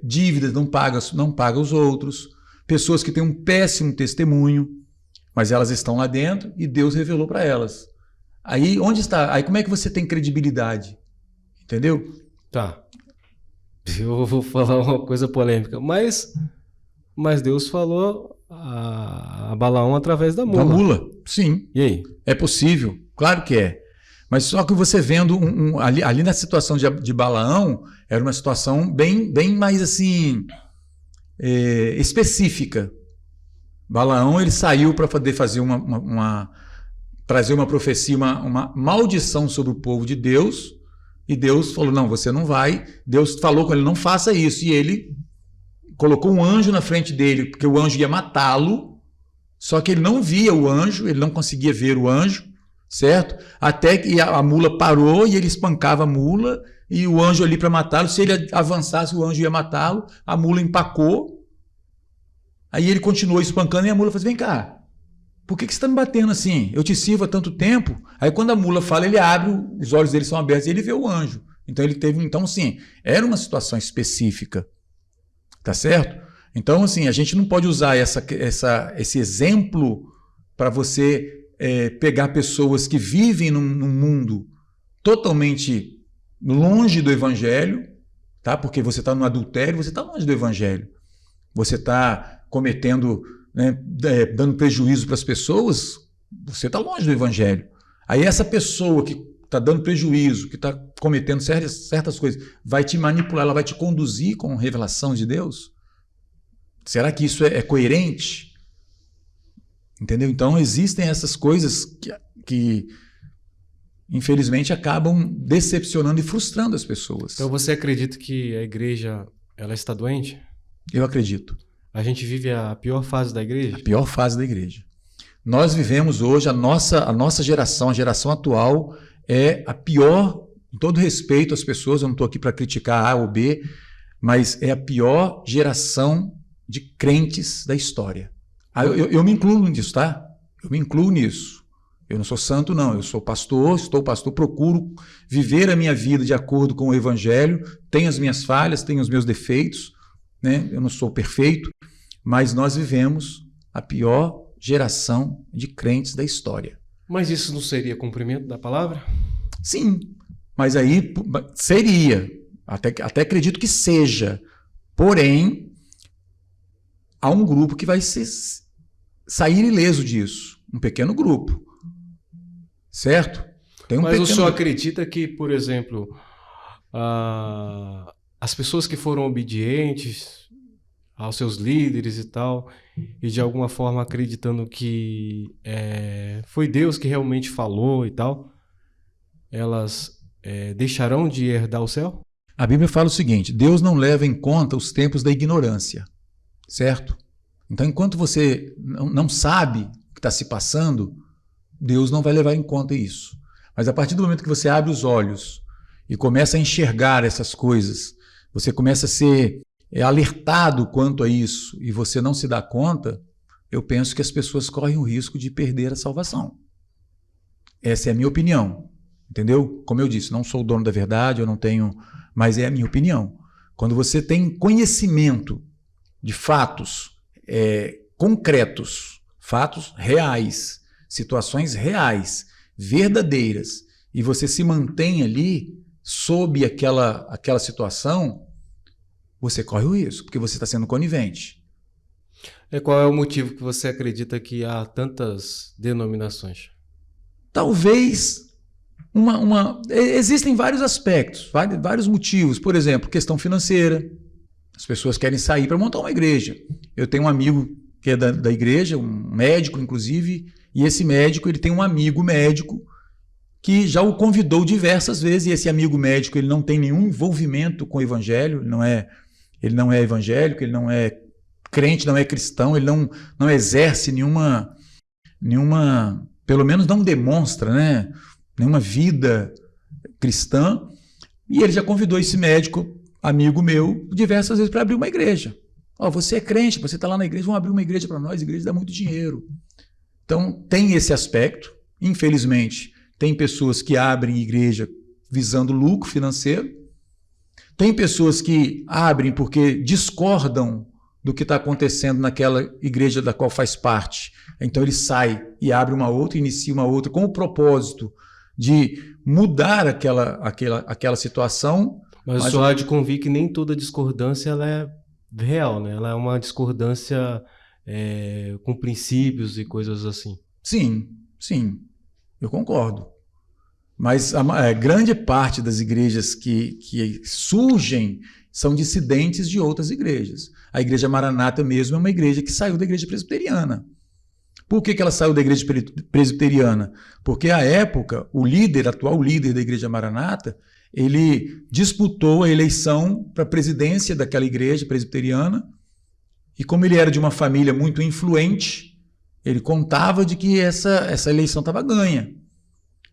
dívidas, não paga os outros, pessoas que têm um péssimo testemunho, mas elas estão lá dentro e Deus revelou para elas. Aí onde está? Aí como é que você tem credibilidade? Entendeu? Tá. Eu vou falar uma coisa polêmica, mas Deus falou a Balaão através da mula. Da mula, sim. E aí? É possível, claro que é. Mas só que você vendo ali na situação de Balaão, era uma situação bem mais assim específica. Balaão ele saiu para poder fazer trazer uma profecia, uma maldição sobre o povo de Deus. E Deus falou, não, você não vai. Deus falou com ele, não faça isso. E ele colocou um anjo na frente dele, porque o anjo ia matá-lo. Só que ele não via o anjo, ele não conseguia ver o anjo, certo? Até que a mula parou e ele espancava a mula. E o anjo ali para matá-lo, se ele avançasse, o anjo ia matá-lo. A mula empacou. Aí ele continuou espancando e a mula falou assim, vem cá. Por que você está me batendo assim? Eu te sirvo há tanto tempo. Aí quando a mula fala, ele abre, os olhos dele são abertos e ele vê o anjo. Então sim, era uma situação específica. Tá certo? Então assim, a gente não pode usar esse exemplo para você pegar pessoas que vivem num mundo totalmente longe do evangelho, tá? Porque você está no adultério, você está longe do evangelho. você está cometendo, né, dando prejuízo para as pessoas, você está longe do Evangelho. Aí essa pessoa que está dando prejuízo, que está cometendo certas coisas, vai te manipular, ela vai te conduzir com revelação de Deus? Será que isso é coerente? Entendeu? Então existem essas coisas que infelizmente acabam decepcionando e frustrando as pessoas. Então você acredita que a igreja ela está doente? Eu acredito. A gente vive a pior fase da igreja? A pior fase da igreja. Nós vivemos hoje, a nossa geração, a geração atual, é a pior, com todo respeito às pessoas, eu não estou aqui para criticar A ou B, mas é a pior geração de crentes da história. Eu me incluo nisso, tá? Eu me incluo nisso. Eu não sou santo, não. Eu sou pastor, estou pastor, procuro viver a minha vida de acordo com o Evangelho, tenho as minhas falhas, tenho os meus defeitos, né? Eu não sou perfeito, mas nós vivemos a pior geração de crentes da história. Mas isso não seria cumprimento da palavra? Sim, mas aí seria. Até acredito que seja. Porém, há um grupo que vai sair ileso disso. Um pequeno grupo. Certo? Tem um Mas o senhor grupo. acredita que, por exemplo, as pessoas que foram obedientes aos seus líderes e tal, e de alguma forma acreditando que foi Deus que realmente falou e tal, elas deixarão de herdar o céu? A Bíblia fala o seguinte: Deus não leva em conta os tempos da ignorância, certo? Então, enquanto você não sabe o que está se passando, Deus não vai levar em conta isso. Mas a partir do momento que você abre os olhos e começa a enxergar essas coisas, você começa a ser alertado quanto a isso e você não se dá conta, eu penso que as pessoas correm o risco de perder a salvação. Essa é a minha opinião, entendeu? Como eu disse, não sou o dono da verdade, eu não tenho, mas é a minha opinião. Quando você tem conhecimento de fatos concretos, fatos reais, situações reais, verdadeiras, e você se mantém ali sob aquela situação, você corre o risco, porque você está sendo conivente. Qual é o motivo que você acredita que há tantas denominações? Talvez existem vários aspectos, vários motivos. Por exemplo, questão financeira. As pessoas querem sair para montar uma igreja. Eu tenho um amigo que é da igreja, um médico, inclusive, e esse médico ele tem um amigo médico que já o convidou diversas vezes, e esse amigo médico ele não tem nenhum envolvimento com o evangelho, ele não é evangélico, ele não é crente, não é cristão, ele não exerce nenhuma, pelo menos não demonstra, né, nenhuma vida cristã, e ele já convidou esse médico, amigo meu, diversas vezes para abrir uma igreja. Você é crente, você está lá na igreja, vamos abrir uma igreja para nós, a igreja dá muito dinheiro. Então tem esse aspecto, infelizmente, tem pessoas que abrem igreja visando lucro financeiro, tem pessoas que abrem porque discordam do que está acontecendo naquela igreja da qual faz parte. Então ele sai e abre uma outra, inicia uma outra, com o propósito de mudar aquela situação. Mas o senhor há de convir que nem toda discordância ela é real, né? Ela é uma discordância com princípios e coisas assim. Sim, eu concordo. Mas a grande parte das igrejas que surgem são dissidentes de outras igrejas. A Igreja Maranata mesmo é uma igreja que saiu da igreja presbiteriana. Por que ela saiu da igreja presbiteriana? Porque, à época, o atual líder da Igreja Maranata, ele disputou a eleição para a presidência daquela igreja presbiteriana, e como ele era de uma família muito influente, ele contava de que essa eleição estava ganha.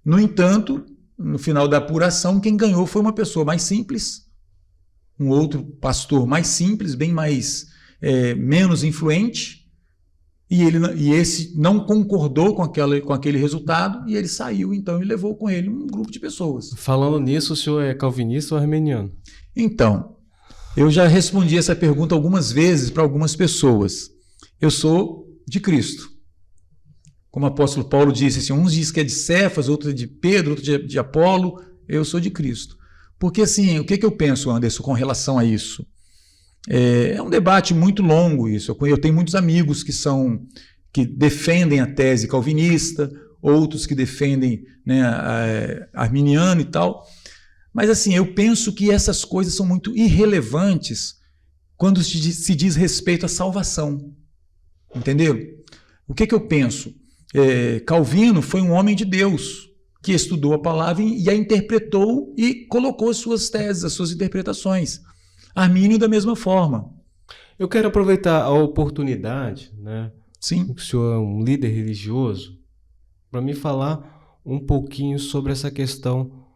No entanto, no final da apuração, quem ganhou foi uma pessoa mais simples, um outro pastor mais simples, bem menos influente, e esse não concordou com aquele resultado, e ele saiu, então, e levou com ele um grupo de pessoas. Falando nisso, o senhor é calvinista ou armeniano? Então, eu já respondi essa pergunta algumas vezes para algumas pessoas. Eu sou de Cristo. Como o apóstolo Paulo disse, assim, uns dizem que é de Cefas, outros de Pedro, outros de Apolo, eu sou de Cristo. Porque assim, o que eu penso, Anderson, com relação a isso? É um debate muito longo isso. Eu tenho muitos amigos que defendem a tese calvinista, outros que defendem, né, arminiano e tal. Mas assim, eu penso que essas coisas são muito irrelevantes quando se diz respeito à salvação. Entendeu? O que eu penso? Calvino foi um homem de Deus que estudou a palavra e a interpretou e colocou as suas teses, as suas interpretações. Armínio da mesma forma. Eu quero aproveitar a oportunidade, né? Sim. O senhor é um líder religioso, para me falar um pouquinho sobre essa questão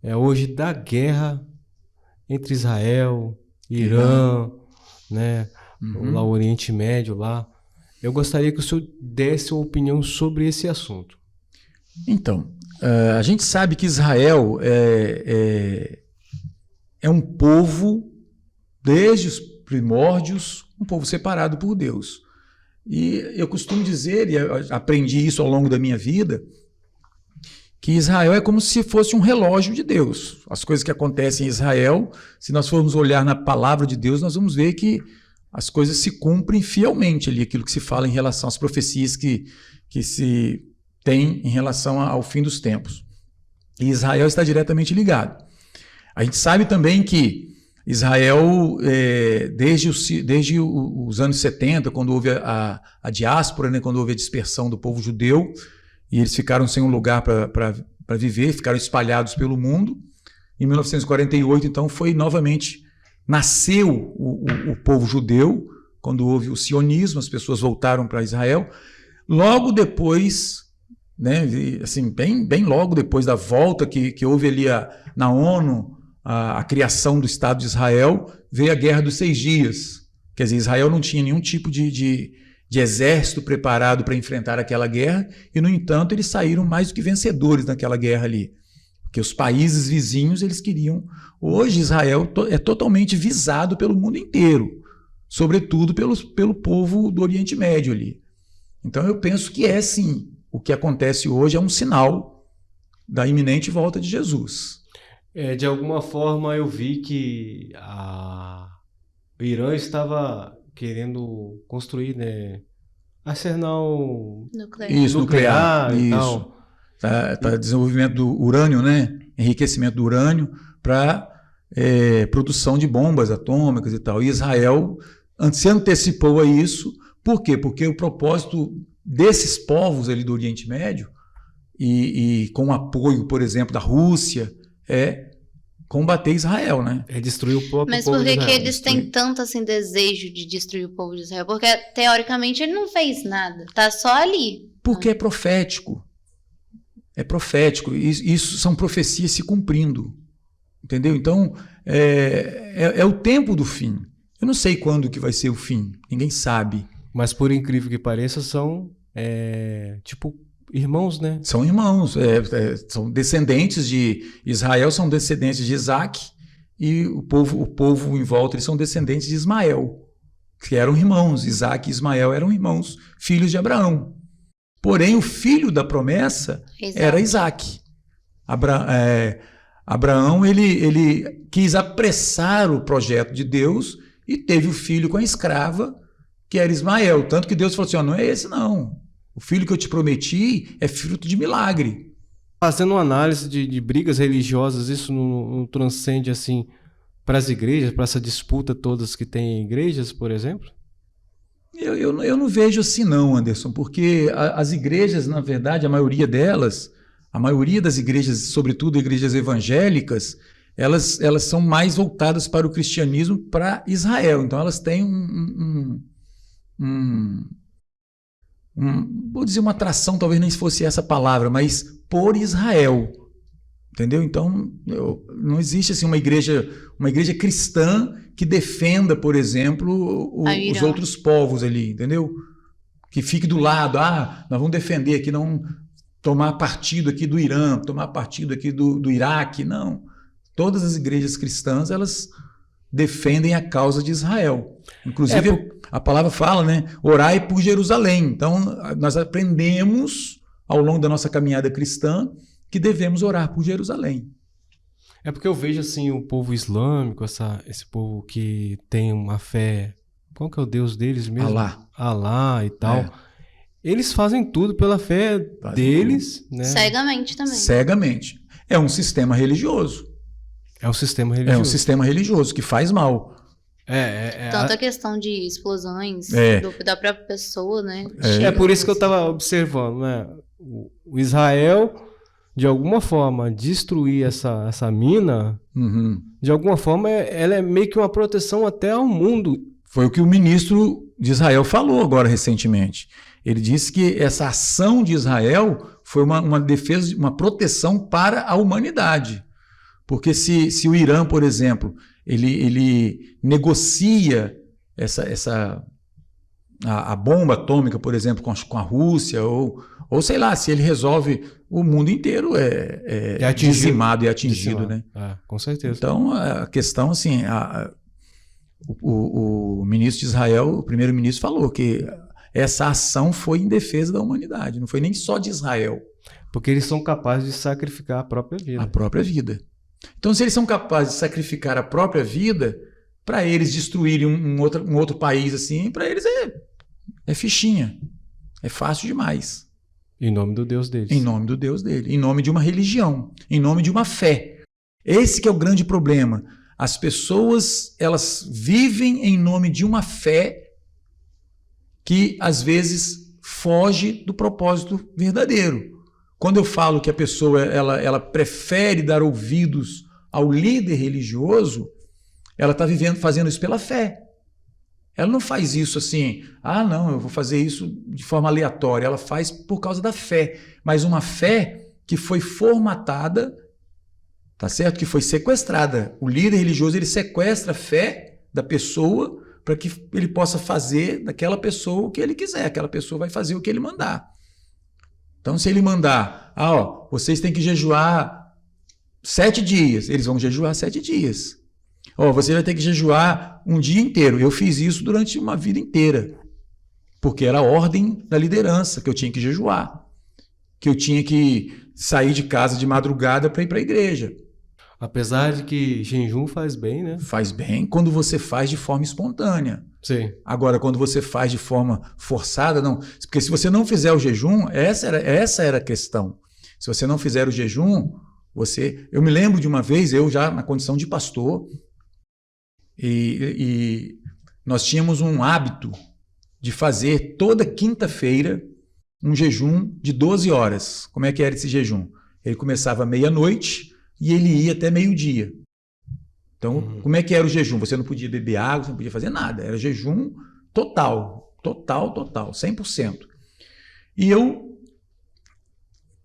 hoje da guerra entre Israel, Irã, né? Lá o Oriente Médio lá. Eu gostaria que o senhor desse uma opinião sobre esse assunto. Então, a gente sabe que Israel é um povo, desde os primórdios, um povo separado por Deus. E eu costumo dizer, e aprendi isso ao longo da minha vida, que Israel é como se fosse um relógio de Deus. As coisas que acontecem em Israel, se nós formos olhar na palavra de Deus, nós vamos ver que as coisas se cumprem fielmente ali, aquilo que se fala em relação às profecias que se tem em relação ao fim dos tempos. E Israel está diretamente ligado. A gente sabe também que Israel, desde os anos 70, quando houve a diáspora, né, quando houve a dispersão do povo judeu, e eles ficaram sem um lugar para viver, ficaram espalhados pelo mundo. Em 1948, então, nasceu o povo judeu, quando houve o sionismo, as pessoas voltaram para Israel. Logo depois, né, assim, bem logo depois da volta que houve ali na ONU, a criação do Estado de Israel, veio a Guerra dos 6 Dias. Quer dizer, Israel não tinha nenhum tipo de exército preparado para enfrentar aquela guerra, e, no entanto, eles saíram mais do que vencedores naquela guerra ali. Porque os países vizinhos, eles queriam... Hoje, Israel é totalmente visado pelo mundo inteiro, sobretudo pelo povo do Oriente Médio ali. Então, eu penso que sim, o que acontece hoje é um sinal da iminente volta de Jesus. De alguma forma, eu vi que o Irã estava querendo construir, né, arsenal nuclear e tal. Tá desenvolvimento do urânio, né? Enriquecimento do urânio para produção de bombas atômicas e tal. E Israel se antecipou a isso. Por quê? Porque o propósito desses povos ali do Oriente Médio, e com o apoio, por exemplo, da Rússia, é combater Israel, né? É destruir o próprio Mas povo por de Israel. que eles têm tanto assim desejo de destruir o povo de Israel? Porque, teoricamente, ele não fez nada. Tá só ali. Porque é profético. É profético. Isso são profecias se cumprindo. Entendeu? Então, é o tempo do fim. Eu não sei quando que vai ser o fim. Ninguém sabe. Mas, por incrível que pareça, são tipo irmãos, né? São irmãos. São descendentes de Israel, são descendentes de Isaac, e o povo em volta, eles são descendentes de Ismael, que eram irmãos. Isaac e Ismael eram irmãos, filhos de Abraão. Porém, o filho da promessa era Isaac. Abraão, ele quis apressar o projeto de Deus e teve o filho com a escrava, que era Ismael. Tanto que Deus falou assim, não é esse não. O filho que eu te prometi é fruto de milagre. Fazendo uma análise de brigas religiosas, isso não transcende assim para as igrejas, para essa disputa todas que tem em igrejas, por exemplo? Eu não vejo assim não, Anderson, porque as igrejas, na verdade, a maioria das igrejas, sobretudo igrejas evangélicas, elas são mais voltadas para o cristianismo, para Israel. Então elas têm vou dizer uma atração, talvez nem fosse essa palavra, mas por Israel. Entendeu? Então, não existe assim uma igreja cristã que defenda, por exemplo, os outros povos ali, entendeu? Que fique do lado, nós vamos defender aqui, não tomar partido aqui do Irã, tomar partido aqui do Iraque, não. Todas as igrejas cristãs, elas defendem a causa de Israel. Inclusive, a palavra fala, né? Orai por Jerusalém. Então, nós aprendemos, ao longo da nossa caminhada cristã, que devemos orar por Jerusalém. É porque eu vejo assim o povo islâmico, esse povo que tem uma fé. Qual que é o Deus deles mesmo? Alá. Alá e tal. É. Eles fazem tudo pela fé Fazem deles, né? Cegamente também. Cegamente. É um sistema religioso. É o sistema É religioso. um sistema religioso que faz mal. Tanto a questão de explosões da própria pessoa, né? É por isso que eu estava observando, né? O Israel, de alguma forma, destruir essa mina, de alguma forma, ela é meio que uma proteção até ao mundo. Foi o que o ministro de Israel falou agora recentemente. Ele disse que essa ação de Israel foi uma defesa, uma proteção para a humanidade. Porque se o Irã, por exemplo, ele negocia a bomba atômica, por exemplo, com a Rússia, ou sei lá, se ele resolve, o mundo inteiro é dizimado e atingido, né? Com certeza. Então, a questão, assim, o ministro de Israel, o primeiro-ministro, falou que essa ação foi em defesa da humanidade, não foi nem só de Israel. Porque eles são capazes de sacrificar a própria vida. A própria vida. Então, se eles são capazes de sacrificar a própria vida, para eles destruírem um outro país assim, para eles é fichinha. É fácil demais. Em nome do Deus deles. Em nome do Deus dele. Em nome de uma religião. Em nome de uma fé. Esse que é o grande problema. As pessoas, elas vivem em nome de uma fé que, às vezes, foge do propósito verdadeiro. Quando eu falo que a pessoa ela prefere dar ouvidos ao líder religioso, ela está fazendo isso pela fé. Ela não faz isso assim, não, eu vou fazer isso de forma aleatória. Ela faz por causa da fé, mas uma fé que foi formatada, tá certo? Que foi sequestrada. O líder religioso, ele sequestra a fé da pessoa para que ele possa fazer daquela pessoa o que ele quiser. Aquela pessoa vai fazer o que ele mandar. Então, se ele mandar, vocês têm que jejuar 7 dias, eles vão jejuar 7 dias. Você vai ter que jejuar um dia inteiro. Eu fiz isso durante uma vida inteira, porque era a ordem da liderança, que eu tinha que jejuar, que eu tinha que sair de casa de madrugada para ir para a igreja. Apesar de que jejum faz bem, né? Faz bem quando você faz de forma espontânea. Sim. Agora, quando você faz de forma forçada, não. Porque se você não fizer o jejum, essa era a questão. Se você não fizer o jejum, eu me lembro de uma vez, eu já na condição de pastor, e nós tínhamos um hábito de fazer toda quinta-feira um jejum de 12 horas. Como é que era esse jejum? Ele começava meia-noite e ele ia até meio-dia. Então, como é que era o jejum? Você não podia beber água, você não podia fazer nada. Era jejum total, 100%. E eu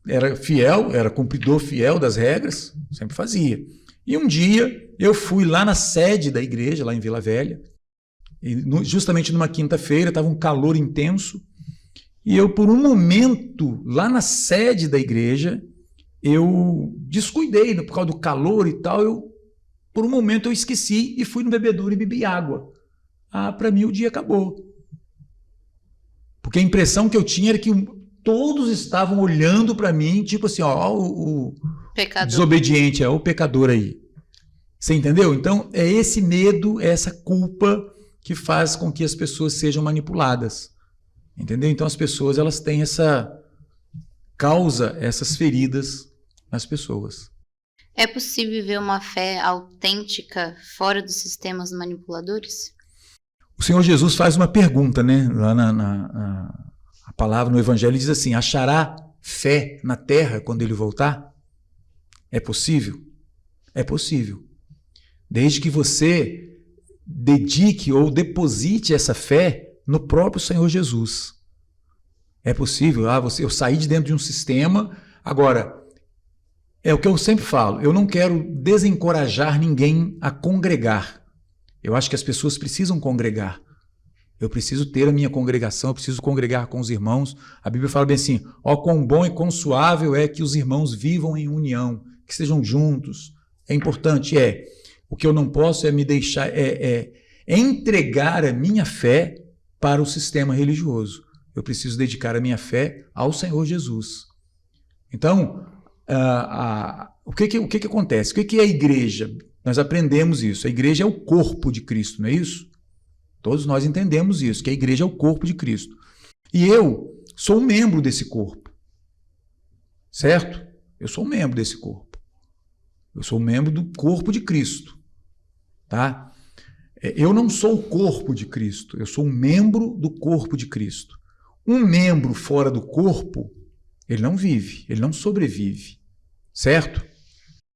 era cumpridor fiel das regras, sempre fazia. E um dia eu fui lá na sede da igreja, lá em Vila Velha, e justamente numa quinta-feira, estava um calor intenso, e eu, por um momento, lá na sede da igreja, eu descuidei, por causa do calor e tal, por um momento eu esqueci e fui no bebedouro e bebi água. Para mim o dia acabou. Porque a impressão que eu tinha era que todos estavam olhando para mim, tipo assim, o desobediente, o pecador aí. Você entendeu? Então, é esse medo, é essa culpa que faz com que as pessoas sejam manipuladas. Entendeu? Então, as pessoas, elas têm causa essas feridas nas pessoas. É possível viver uma fé autêntica fora dos sistemas manipuladores? O Senhor Jesus faz uma pergunta, né? Lá a palavra no Evangelho diz assim: achará fé na terra quando ele voltar? É possível? É possível. Desde que você dedique ou deposite essa fé no próprio Senhor Jesus. É possível. Eu saí de dentro de um sistema. Agora, é o que eu sempre falo, eu não quero desencorajar ninguém a congregar. Eu acho que as pessoas precisam congregar. Eu preciso ter a minha congregação, eu preciso congregar com os irmãos. A Bíblia fala bem assim: quão bom e quão suável é que os irmãos vivam em união, que sejam juntos. É importante, O que eu não posso é me deixar, entregar a minha fé para o sistema religioso. Eu preciso dedicar a minha fé ao Senhor Jesus. Então, o que acontece? O que é a igreja? Nós aprendemos isso. A igreja é o corpo de Cristo, não é isso? Todos nós entendemos isso, que a igreja é o corpo de Cristo. E eu sou um membro desse corpo. Certo? Eu sou um membro desse corpo. Eu sou um membro do corpo de Cristo. Tá? Eu não sou o corpo de Cristo, eu sou um membro do corpo de Cristo. Um membro fora do corpo, ele não vive, ele não sobrevive. Certo?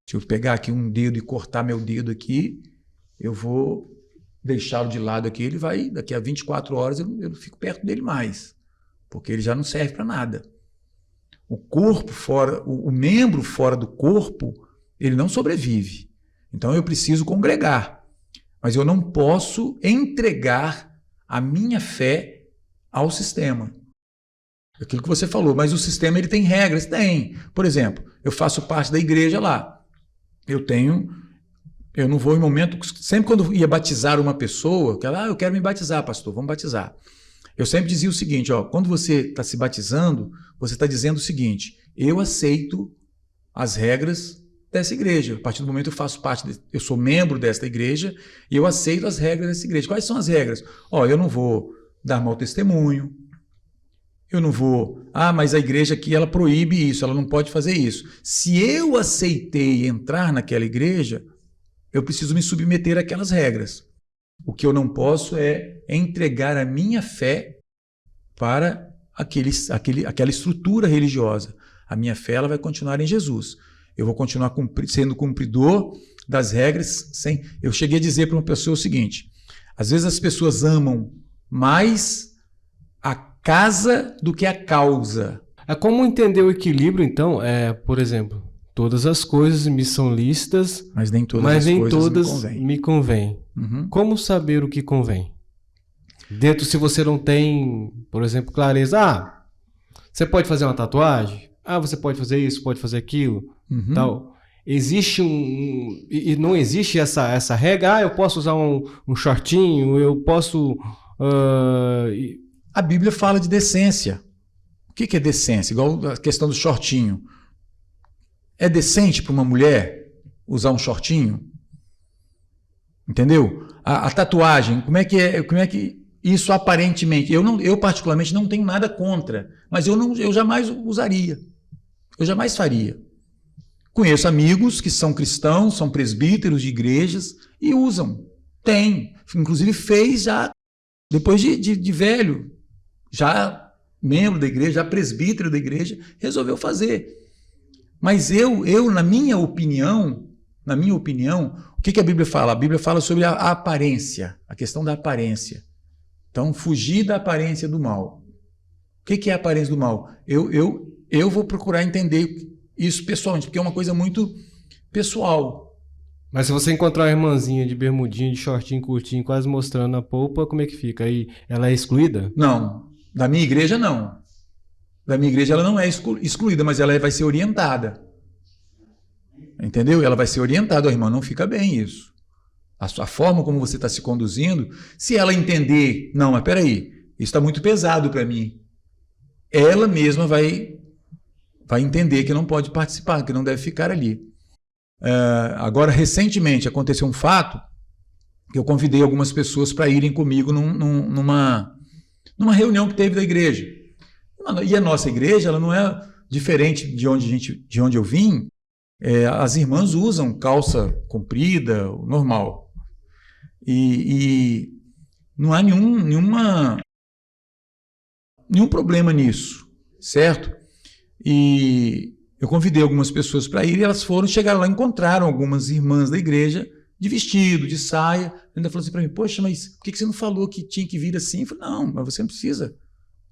Se eu pegar aqui um dedo e cortar meu dedo aqui, eu vou deixá-lo de lado aqui, ele vai, daqui a 24 horas eu não fico perto dele mais, porque ele já não serve para nada. O corpo fora, o membro fora do corpo, ele não sobrevive. Então eu preciso congregar, mas eu não posso entregar a minha fé ao sistema. Aquilo que você falou, mas o sistema ele tem regras? Tem. Por exemplo, eu faço parte da igreja lá. Eu não vou em momento, sempre quando ia batizar uma pessoa, que ela, eu quero me batizar, pastor, vamos batizar. Eu sempre dizia o seguinte, quando você está se batizando, você está dizendo o seguinte, eu aceito as regras dessa igreja. A partir do momento que eu faço parte, eu sou membro desta igreja e eu aceito as regras dessa igreja. Quais são as regras? Eu não vou dar mau testemunho, eu não vou, mas a igreja aqui ela proíbe isso, ela não pode fazer isso. Se eu aceitei entrar naquela igreja, eu preciso me submeter àquelas regras. O que eu não posso é entregar a minha fé para aquela estrutura religiosa. A minha fé ela vai continuar em Jesus. Eu vou continuar sendo cumpridor das regras. Eu cheguei a dizer para uma pessoa o seguinte, às vezes as pessoas amam mais a casa do que a causa. É como entender o equilíbrio, então, por exemplo, todas as coisas me são lícitas, mas nem todas me convêm. Uhum. Como saber o que convém? Dentro, se você não tem, por exemplo, clareza, você pode fazer uma tatuagem? Você pode fazer isso, pode fazer aquilo, tal. Existe e não existe essa regra, eu posso usar um shortinho, eu posso... A Bíblia fala de decência. O que é decência? Igual a questão do shortinho. É decente para uma mulher usar um shortinho? Entendeu? A tatuagem, como é que isso aparentemente... Eu particularmente não tenho nada contra, mas eu jamais usaria. Eu jamais faria. Conheço amigos que são cristãos, são presbíteros de igrejas e usam. Tem. Inclusive fez já, depois de velho, já membro da igreja, já presbítero da igreja, resolveu fazer. Mas na minha opinião, o que a Bíblia fala? A Bíblia fala sobre a aparência, a questão da aparência. Então, fugir da aparência do mal. O que é a aparência do mal? Eu vou procurar entender isso pessoalmente, porque é uma coisa muito pessoal. Mas se você encontrar uma irmãzinha de bermudinha, de shortinho curtinho, quase mostrando a polpa, como é que fica? Aí ela é excluída? Não. Da minha igreja, não. Da minha igreja ela não é excluída, mas ela vai ser orientada. Entendeu? Ela vai ser orientada, irmã, não fica bem isso. A forma como você está se conduzindo, se ela entender, não, mas peraí, isso está muito pesado para mim, ela mesma vai entender que não pode participar, que não deve ficar ali. Agora, recentemente, aconteceu um fato que eu convidei algumas pessoas para irem comigo numa reunião que teve da igreja. E a nossa igreja, ela não é diferente de onde eu vim. As irmãs usam calça comprida, normal. E não há nenhum problema nisso, certo? E eu convidei algumas pessoas para ir e elas chegaram lá, encontraram algumas irmãs da igreja de vestido, de saia. Ainda falou assim para mim, poxa, mas por que você não falou que tinha que vir assim? Eu falei, não, mas você não precisa.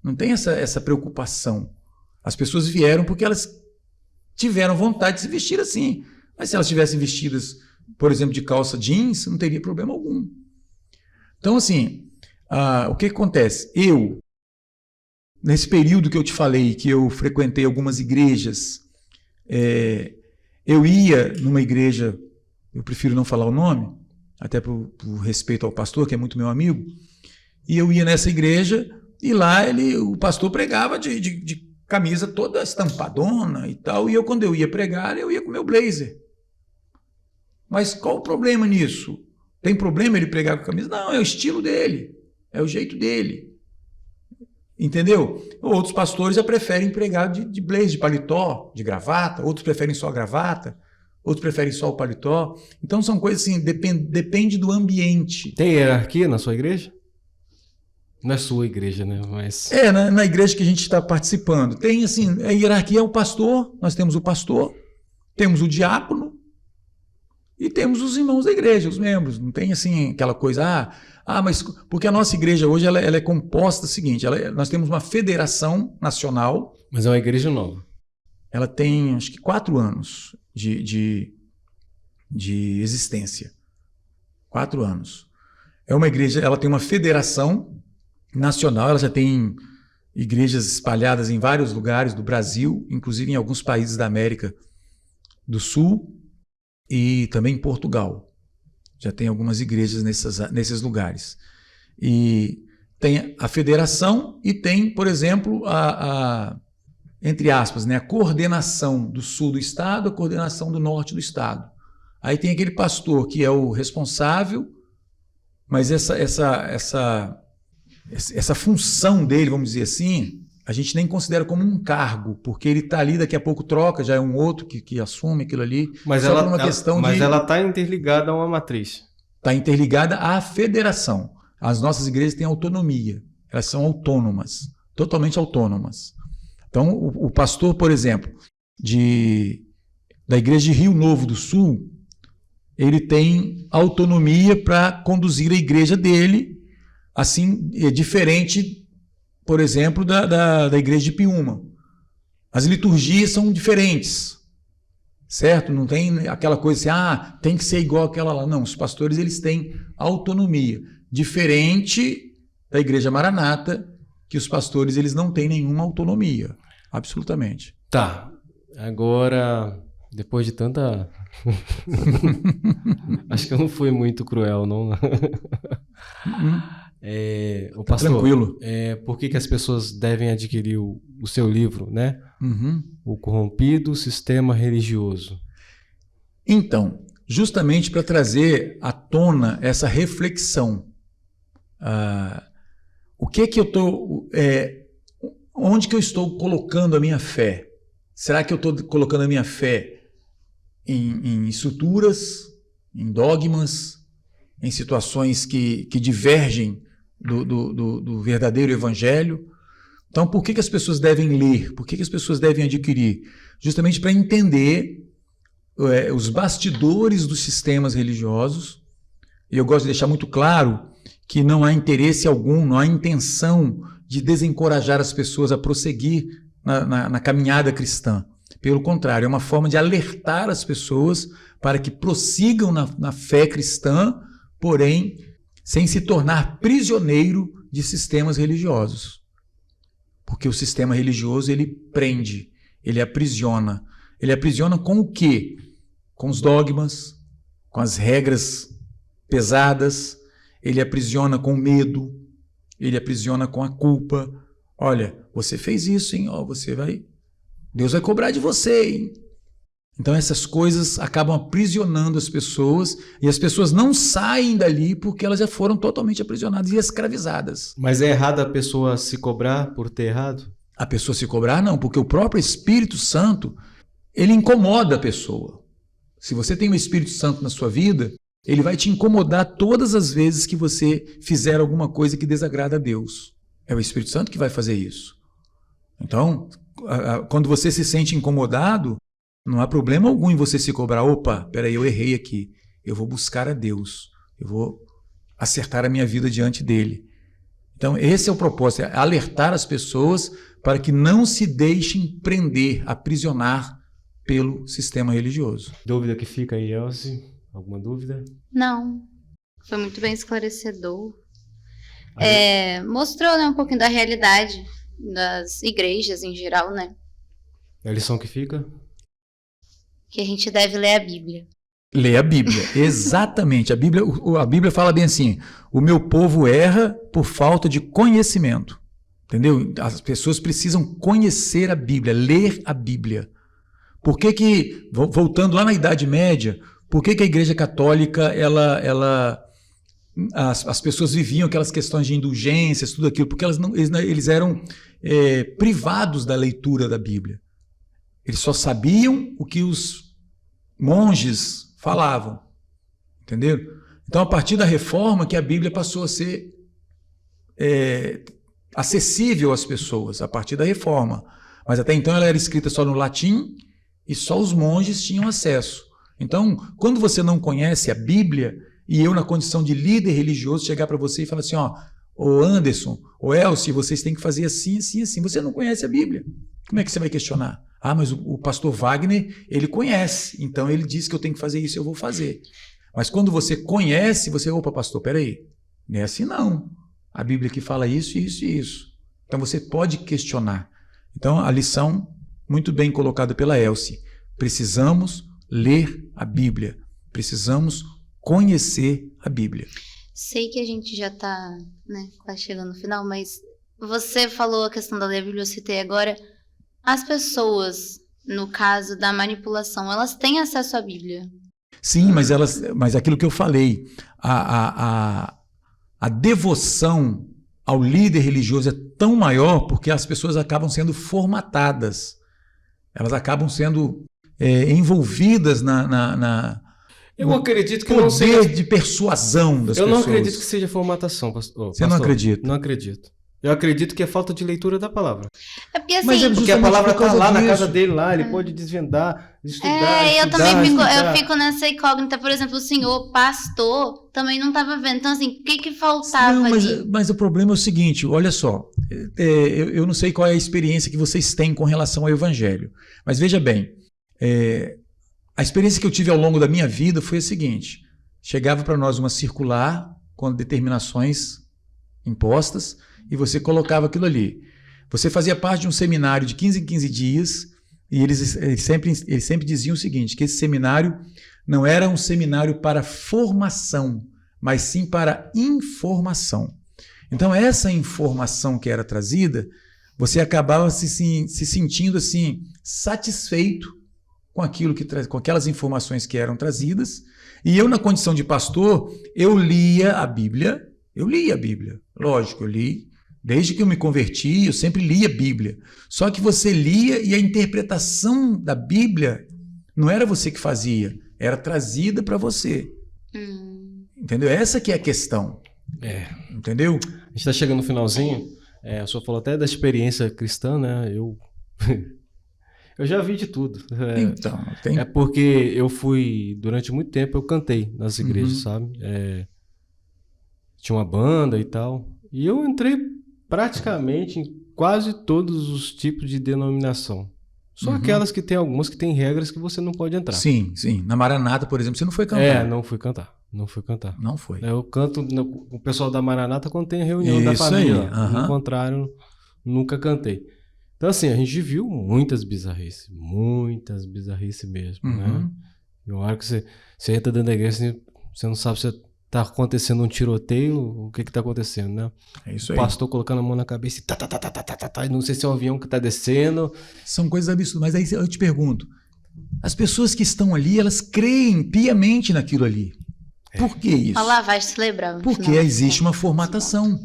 Não tem essa preocupação. As pessoas vieram porque elas tiveram vontade de se vestir assim. Mas se elas tivessem vestidas, por exemplo, de calça jeans, não teria problema algum. Então, assim, o que acontece? Nesse período que eu te falei, que eu frequentei algumas igrejas, eu ia numa igreja, eu prefiro não falar o nome, até por respeito ao pastor, que é muito meu amigo, e eu ia nessa igreja, e lá o pastor pregava de camisa toda estampadona e tal, e quando eu ia pregar, eu ia com meu blazer. Mas qual o problema nisso? Tem problema ele pregar com camisa? Não, é o estilo dele, é o jeito dele. Entendeu? Outros pastores já preferem pregar de blazer, de paletó, de gravata, outros preferem só a gravata, outros preferem só o paletó. Então são coisas assim, depende do ambiente. Tem hierarquia na sua igreja? Não é sua igreja, né? Mas... na igreja que a gente está participando. Tem assim, a hierarquia é o pastor, nós temos o pastor, temos o diácono e temos os irmãos da igreja, os membros. Não tem assim aquela coisa, mas porque a nossa igreja hoje ela é composta do seguinte, nós temos uma federação nacional. Mas é uma igreja nova. Ela tem, acho que 4 anos de existência. 4 anos. É uma igreja, ela tem uma federação nacional, ela já tem igrejas espalhadas em vários lugares do Brasil, inclusive em alguns países da América do Sul e também em Portugal. Já tem algumas igrejas nesses lugares. E tem a federação e tem, por exemplo, entre aspas, né, a coordenação do sul do estado, a coordenação do norte do estado. Aí tem aquele pastor que é o responsável, mas essa função dele, vamos dizer assim, a gente nem considera como um cargo, porque ele está ali, daqui a pouco troca, já é um outro que assume aquilo ali. Mas ela está interligada a uma matriz. Está interligada à federação. As nossas igrejas têm autonomia, elas são autônomas, totalmente autônomas. Então, o pastor, por exemplo, da igreja de Rio Novo do Sul, ele tem autonomia para conduzir a igreja dele, assim, é diferente, por exemplo, da igreja de Piúma. As liturgias são diferentes, certo? Não tem aquela coisa assim, tem que ser igual aquela lá. Não, os pastores eles têm autonomia, diferente da igreja Maranata, que os pastores eles não têm nenhuma autonomia, absolutamente. Tá, agora, depois de tanta... Acho que eu não fui muito cruel, não. O pastor, tranquilo. Por que as pessoas devem adquirir o seu livro, né? Uhum. O Corrompido Sistema Religioso. Então, justamente para trazer à tona essa reflexão. O que eu estou... onde que eu estou colocando a minha fé? Será que eu estou colocando a minha fé em estruturas, em dogmas, em situações que divergem do verdadeiro evangelho? Então, por que as pessoas devem ler? Por que as pessoas devem adquirir? Justamente para entender os bastidores dos sistemas religiosos. E eu gosto de deixar muito claro que não há interesse algum, não há intenção de desencorajar as pessoas a prosseguir na caminhada cristã. Pelo contrário, é uma forma de alertar as pessoas para que prossigam na fé cristã, porém, sem se tornar prisioneiro de sistemas religiosos. Porque o sistema religioso, ele prende, ele aprisiona. Ele aprisiona com o quê? Com os dogmas, com as regras pesadas, ele aprisiona com o medo, ele aprisiona com a culpa. Olha, você fez isso, hein? Deus vai cobrar de você, hein? Então essas coisas acabam aprisionando as pessoas e as pessoas não saem dali porque elas já foram totalmente aprisionadas e escravizadas. Mas é errado a pessoa se cobrar por ter errado? A pessoa se cobrar não, porque o próprio Espírito Santo, ele incomoda a pessoa. Se você tem o Espírito Santo na sua vida, ele vai te incomodar todas as vezes que você fizer alguma coisa que desagrada a Deus. É o Espírito Santo que vai fazer isso. Então, quando você se sente incomodado, não há problema algum em você se cobrar. Opa, peraí, eu errei aqui. Eu vou buscar a Deus. Eu vou acertar a minha vida diante dele. Então, esse é o propósito, é alertar as pessoas para que não se deixem prender, aprisionar pelo sistema religioso. Dúvida que fica aí, Elsie? Alguma dúvida? Não. Foi muito bem esclarecedor. Mostrou, né, um pouquinho da realidade das igrejas em geral, né? A lição que fica? Que a gente deve ler a Bíblia. Ler a Bíblia, exatamente. A Bíblia fala bem assim, o meu povo erra por falta de conhecimento. Entendeu? As pessoas precisam conhecer a Bíblia, ler a Bíblia. Por que voltando lá na Idade Média, por que a Igreja Católica, as pessoas viviam aquelas questões de indulgências, tudo aquilo? Porque eles eram privados da leitura da Bíblia. Eles só sabiam o que os monges falavam. Entendeu? Então, a partir da Reforma, que a Bíblia passou a ser acessível às pessoas, a partir da Reforma. Mas até então ela era escrita só no latim e só os monges tinham acesso. Então, quando você não conhece a Bíblia, e eu, na condição de líder religioso, chegar para você e falar assim, ô Anderson, ô Elcio, vocês têm que fazer assim, assim, assim. Você não conhece a Bíblia. Como é que você vai questionar? Ah, mas o pastor Wagner, ele conhece, então ele disse que eu tenho que fazer isso, eu vou fazer. Mas quando você conhece, opa, pastor, peraí, não é assim não. A Bíblia que fala isso, isso e isso. Então você pode questionar. Então a lição, muito bem colocada pela Elsie, precisamos ler a Bíblia, precisamos conhecer a Bíblia. Sei que a gente já está, quase chegando no final, mas você falou a questão da ler a Bíblia, eu citei agora. As pessoas, no caso da manipulação, elas têm acesso à Bíblia? Sim, mas aquilo que eu falei, a devoção ao líder religioso é tão maior porque as pessoas acabam sendo formatadas, elas acabam sendo envolvidas eu acredito que poder não seja de persuasão das pessoas. Eu não acredito que seja formatação, pastor. Você não acredita? Não acredito. Eu acredito que é falta de leitura da palavra. É porque assim... Porque a palavra está lá na casa dele, lá, ele pode desvendar, estudar, eu também fico nessa incógnita. Por exemplo, o senhor pastor também não estava vendo. Então, assim, o que faltava ali? Mas o problema é o seguinte, olha só, eu não sei qual é a experiência que vocês têm com relação ao Evangelho, mas veja bem, a experiência que eu tive ao longo da minha vida foi a seguinte, chegava para nós uma circular com determinações impostas, e você colocava aquilo ali. Você fazia parte de um seminário de 15 em 15 dias, e eles sempre diziam o seguinte, que esse seminário não era um seminário para formação, mas sim para informação. Então, essa informação que era trazida, você acabava se sentindo assim, satisfeito com aquelas informações que eram trazidas, e eu, na condição de pastor, eu lia a Bíblia, lógico, eu li. Desde que eu me converti, eu sempre lia a Bíblia. Só que você lia e a interpretação da Bíblia não era você que fazia, era trazida para você. Entendeu? Essa que é a questão. Entendeu? A gente está chegando no finalzinho. O senhor falou até da experiência cristã, né? Eu já vi de tudo. Então, É porque eu fui, durante muito tempo, eu cantei nas igrejas, sabe? Tinha uma banda e tal. E eu entrei praticamente em quase todos os tipos de denominação. Só aquelas que tem algumas que tem regras que você não pode entrar. Sim. Na Maranata, por exemplo, você não foi cantar. Não fui cantar. Não foi. Eu canto com o pessoal da Maranata quando tem a reunião da família. No contrário, nunca cantei. Então, assim, a gente viu muitas bizarrices mesmo, né? E uma hora que você entra dentro da igreja, você não sabe se tá acontecendo um tiroteio, o que tá acontecendo, né? É isso aí. O pastor colocando a mão na cabeça e não sei se é um avião que tá descendo. São coisas absurdas. Mas aí eu te pergunto, as pessoas que estão ali, elas creem piamente naquilo ali. Por que isso? A lavagem cerebral. Porque existe uma formatação.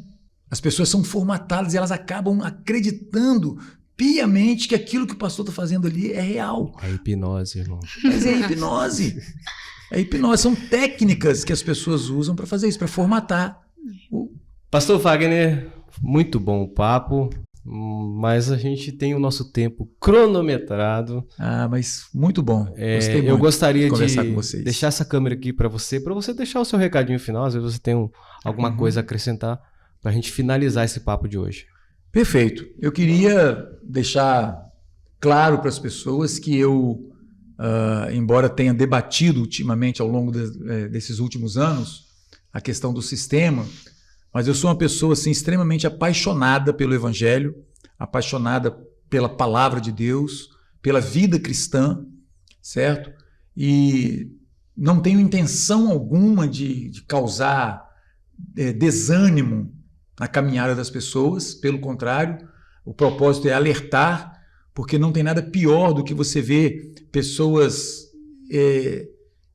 As pessoas são formatadas e elas acabam acreditando piamente que aquilo que o pastor está fazendo ali é real. É hipnose, irmão. Mas é hipnose. São técnicas que as pessoas usam para fazer isso, para formatar. Pastor Wagner, muito bom o papo, mas a gente tem o nosso tempo cronometrado. Mas muito bom. Gostei muito eu gostaria de conversar com vocês. Deixar essa câmera aqui para você deixar o seu recadinho final, às vezes você tem alguma coisa a acrescentar para a gente finalizar esse papo de hoje. Perfeito. Eu queria deixar claro para as pessoas que eu, embora tenha debatido ultimamente ao longo desses últimos anos a questão do sistema, mas eu sou uma pessoa assim, extremamente apaixonada pelo Evangelho, apaixonada pela palavra de Deus, pela vida cristã, certo? E não tenho intenção alguma de causar desânimo na caminhada das pessoas, pelo contrário, o propósito é alertar, porque não tem nada pior do que você ver pessoas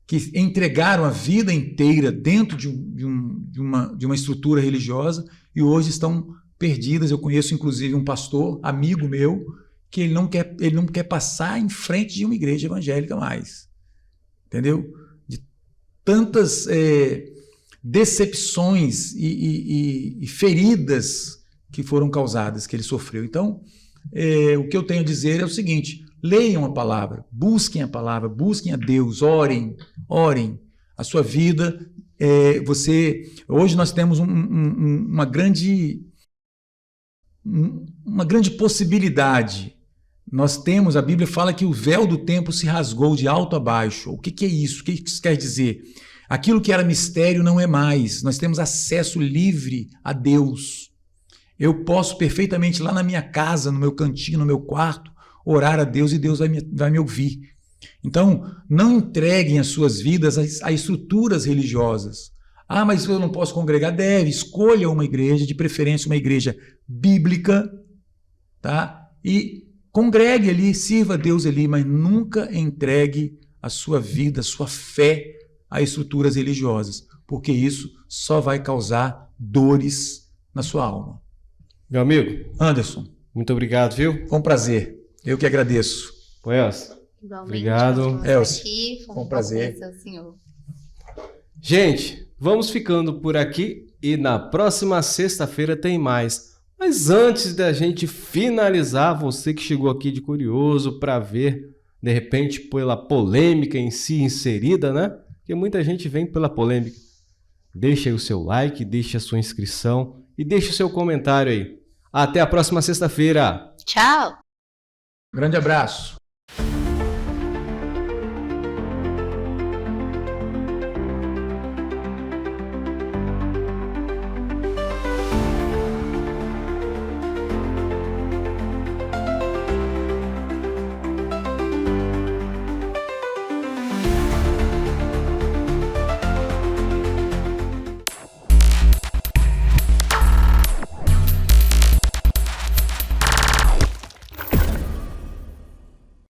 que entregaram a vida inteira dentro de uma estrutura religiosa e hoje estão perdidas. Eu conheço inclusive um pastor, amigo meu, que ele não quer passar em frente de uma igreja evangélica mais. Entendeu? De tantas decepções e feridas que foram causadas, que ele sofreu. Então, o que eu tenho a dizer é o seguinte: leiam a palavra, busquem a Deus, orem. A sua vida, hoje nós temos uma grande possibilidade. Nós temos, a Bíblia fala que o véu do templo se rasgou de alto a baixo. O que é isso? O que isso quer dizer? Aquilo que era mistério não é mais. Nós temos acesso livre a Deus. Eu posso perfeitamente lá na minha casa, no meu cantinho, no meu quarto, orar a Deus e Deus vai me ouvir. Então, não entreguem as suas vidas a estruturas religiosas. Ah, mas eu não posso congregar? Deve. Escolha uma igreja, de preferência uma igreja bíblica, tá? E congregue ali, sirva a Deus ali, mas nunca entregue a sua vida, a sua fé a estruturas religiosas, porque isso só vai causar dores na sua alma. Meu amigo Anderson, muito obrigado, viu? Foi um prazer. Eu que agradeço. Elcio. Igualmente, Obrigado. Elcio, foi um prazer. Senhor. Gente, vamos ficando por aqui e na próxima sexta-feira tem mais. Mas antes da gente finalizar, você que chegou aqui de curioso para ver, de repente, pela polêmica em si inserida, né? Porque muita gente vem pela polêmica. Deixa aí o seu like, deixa a sua inscrição e deixa o seu comentário aí. Até a próxima sexta-feira. Tchau. Grande abraço.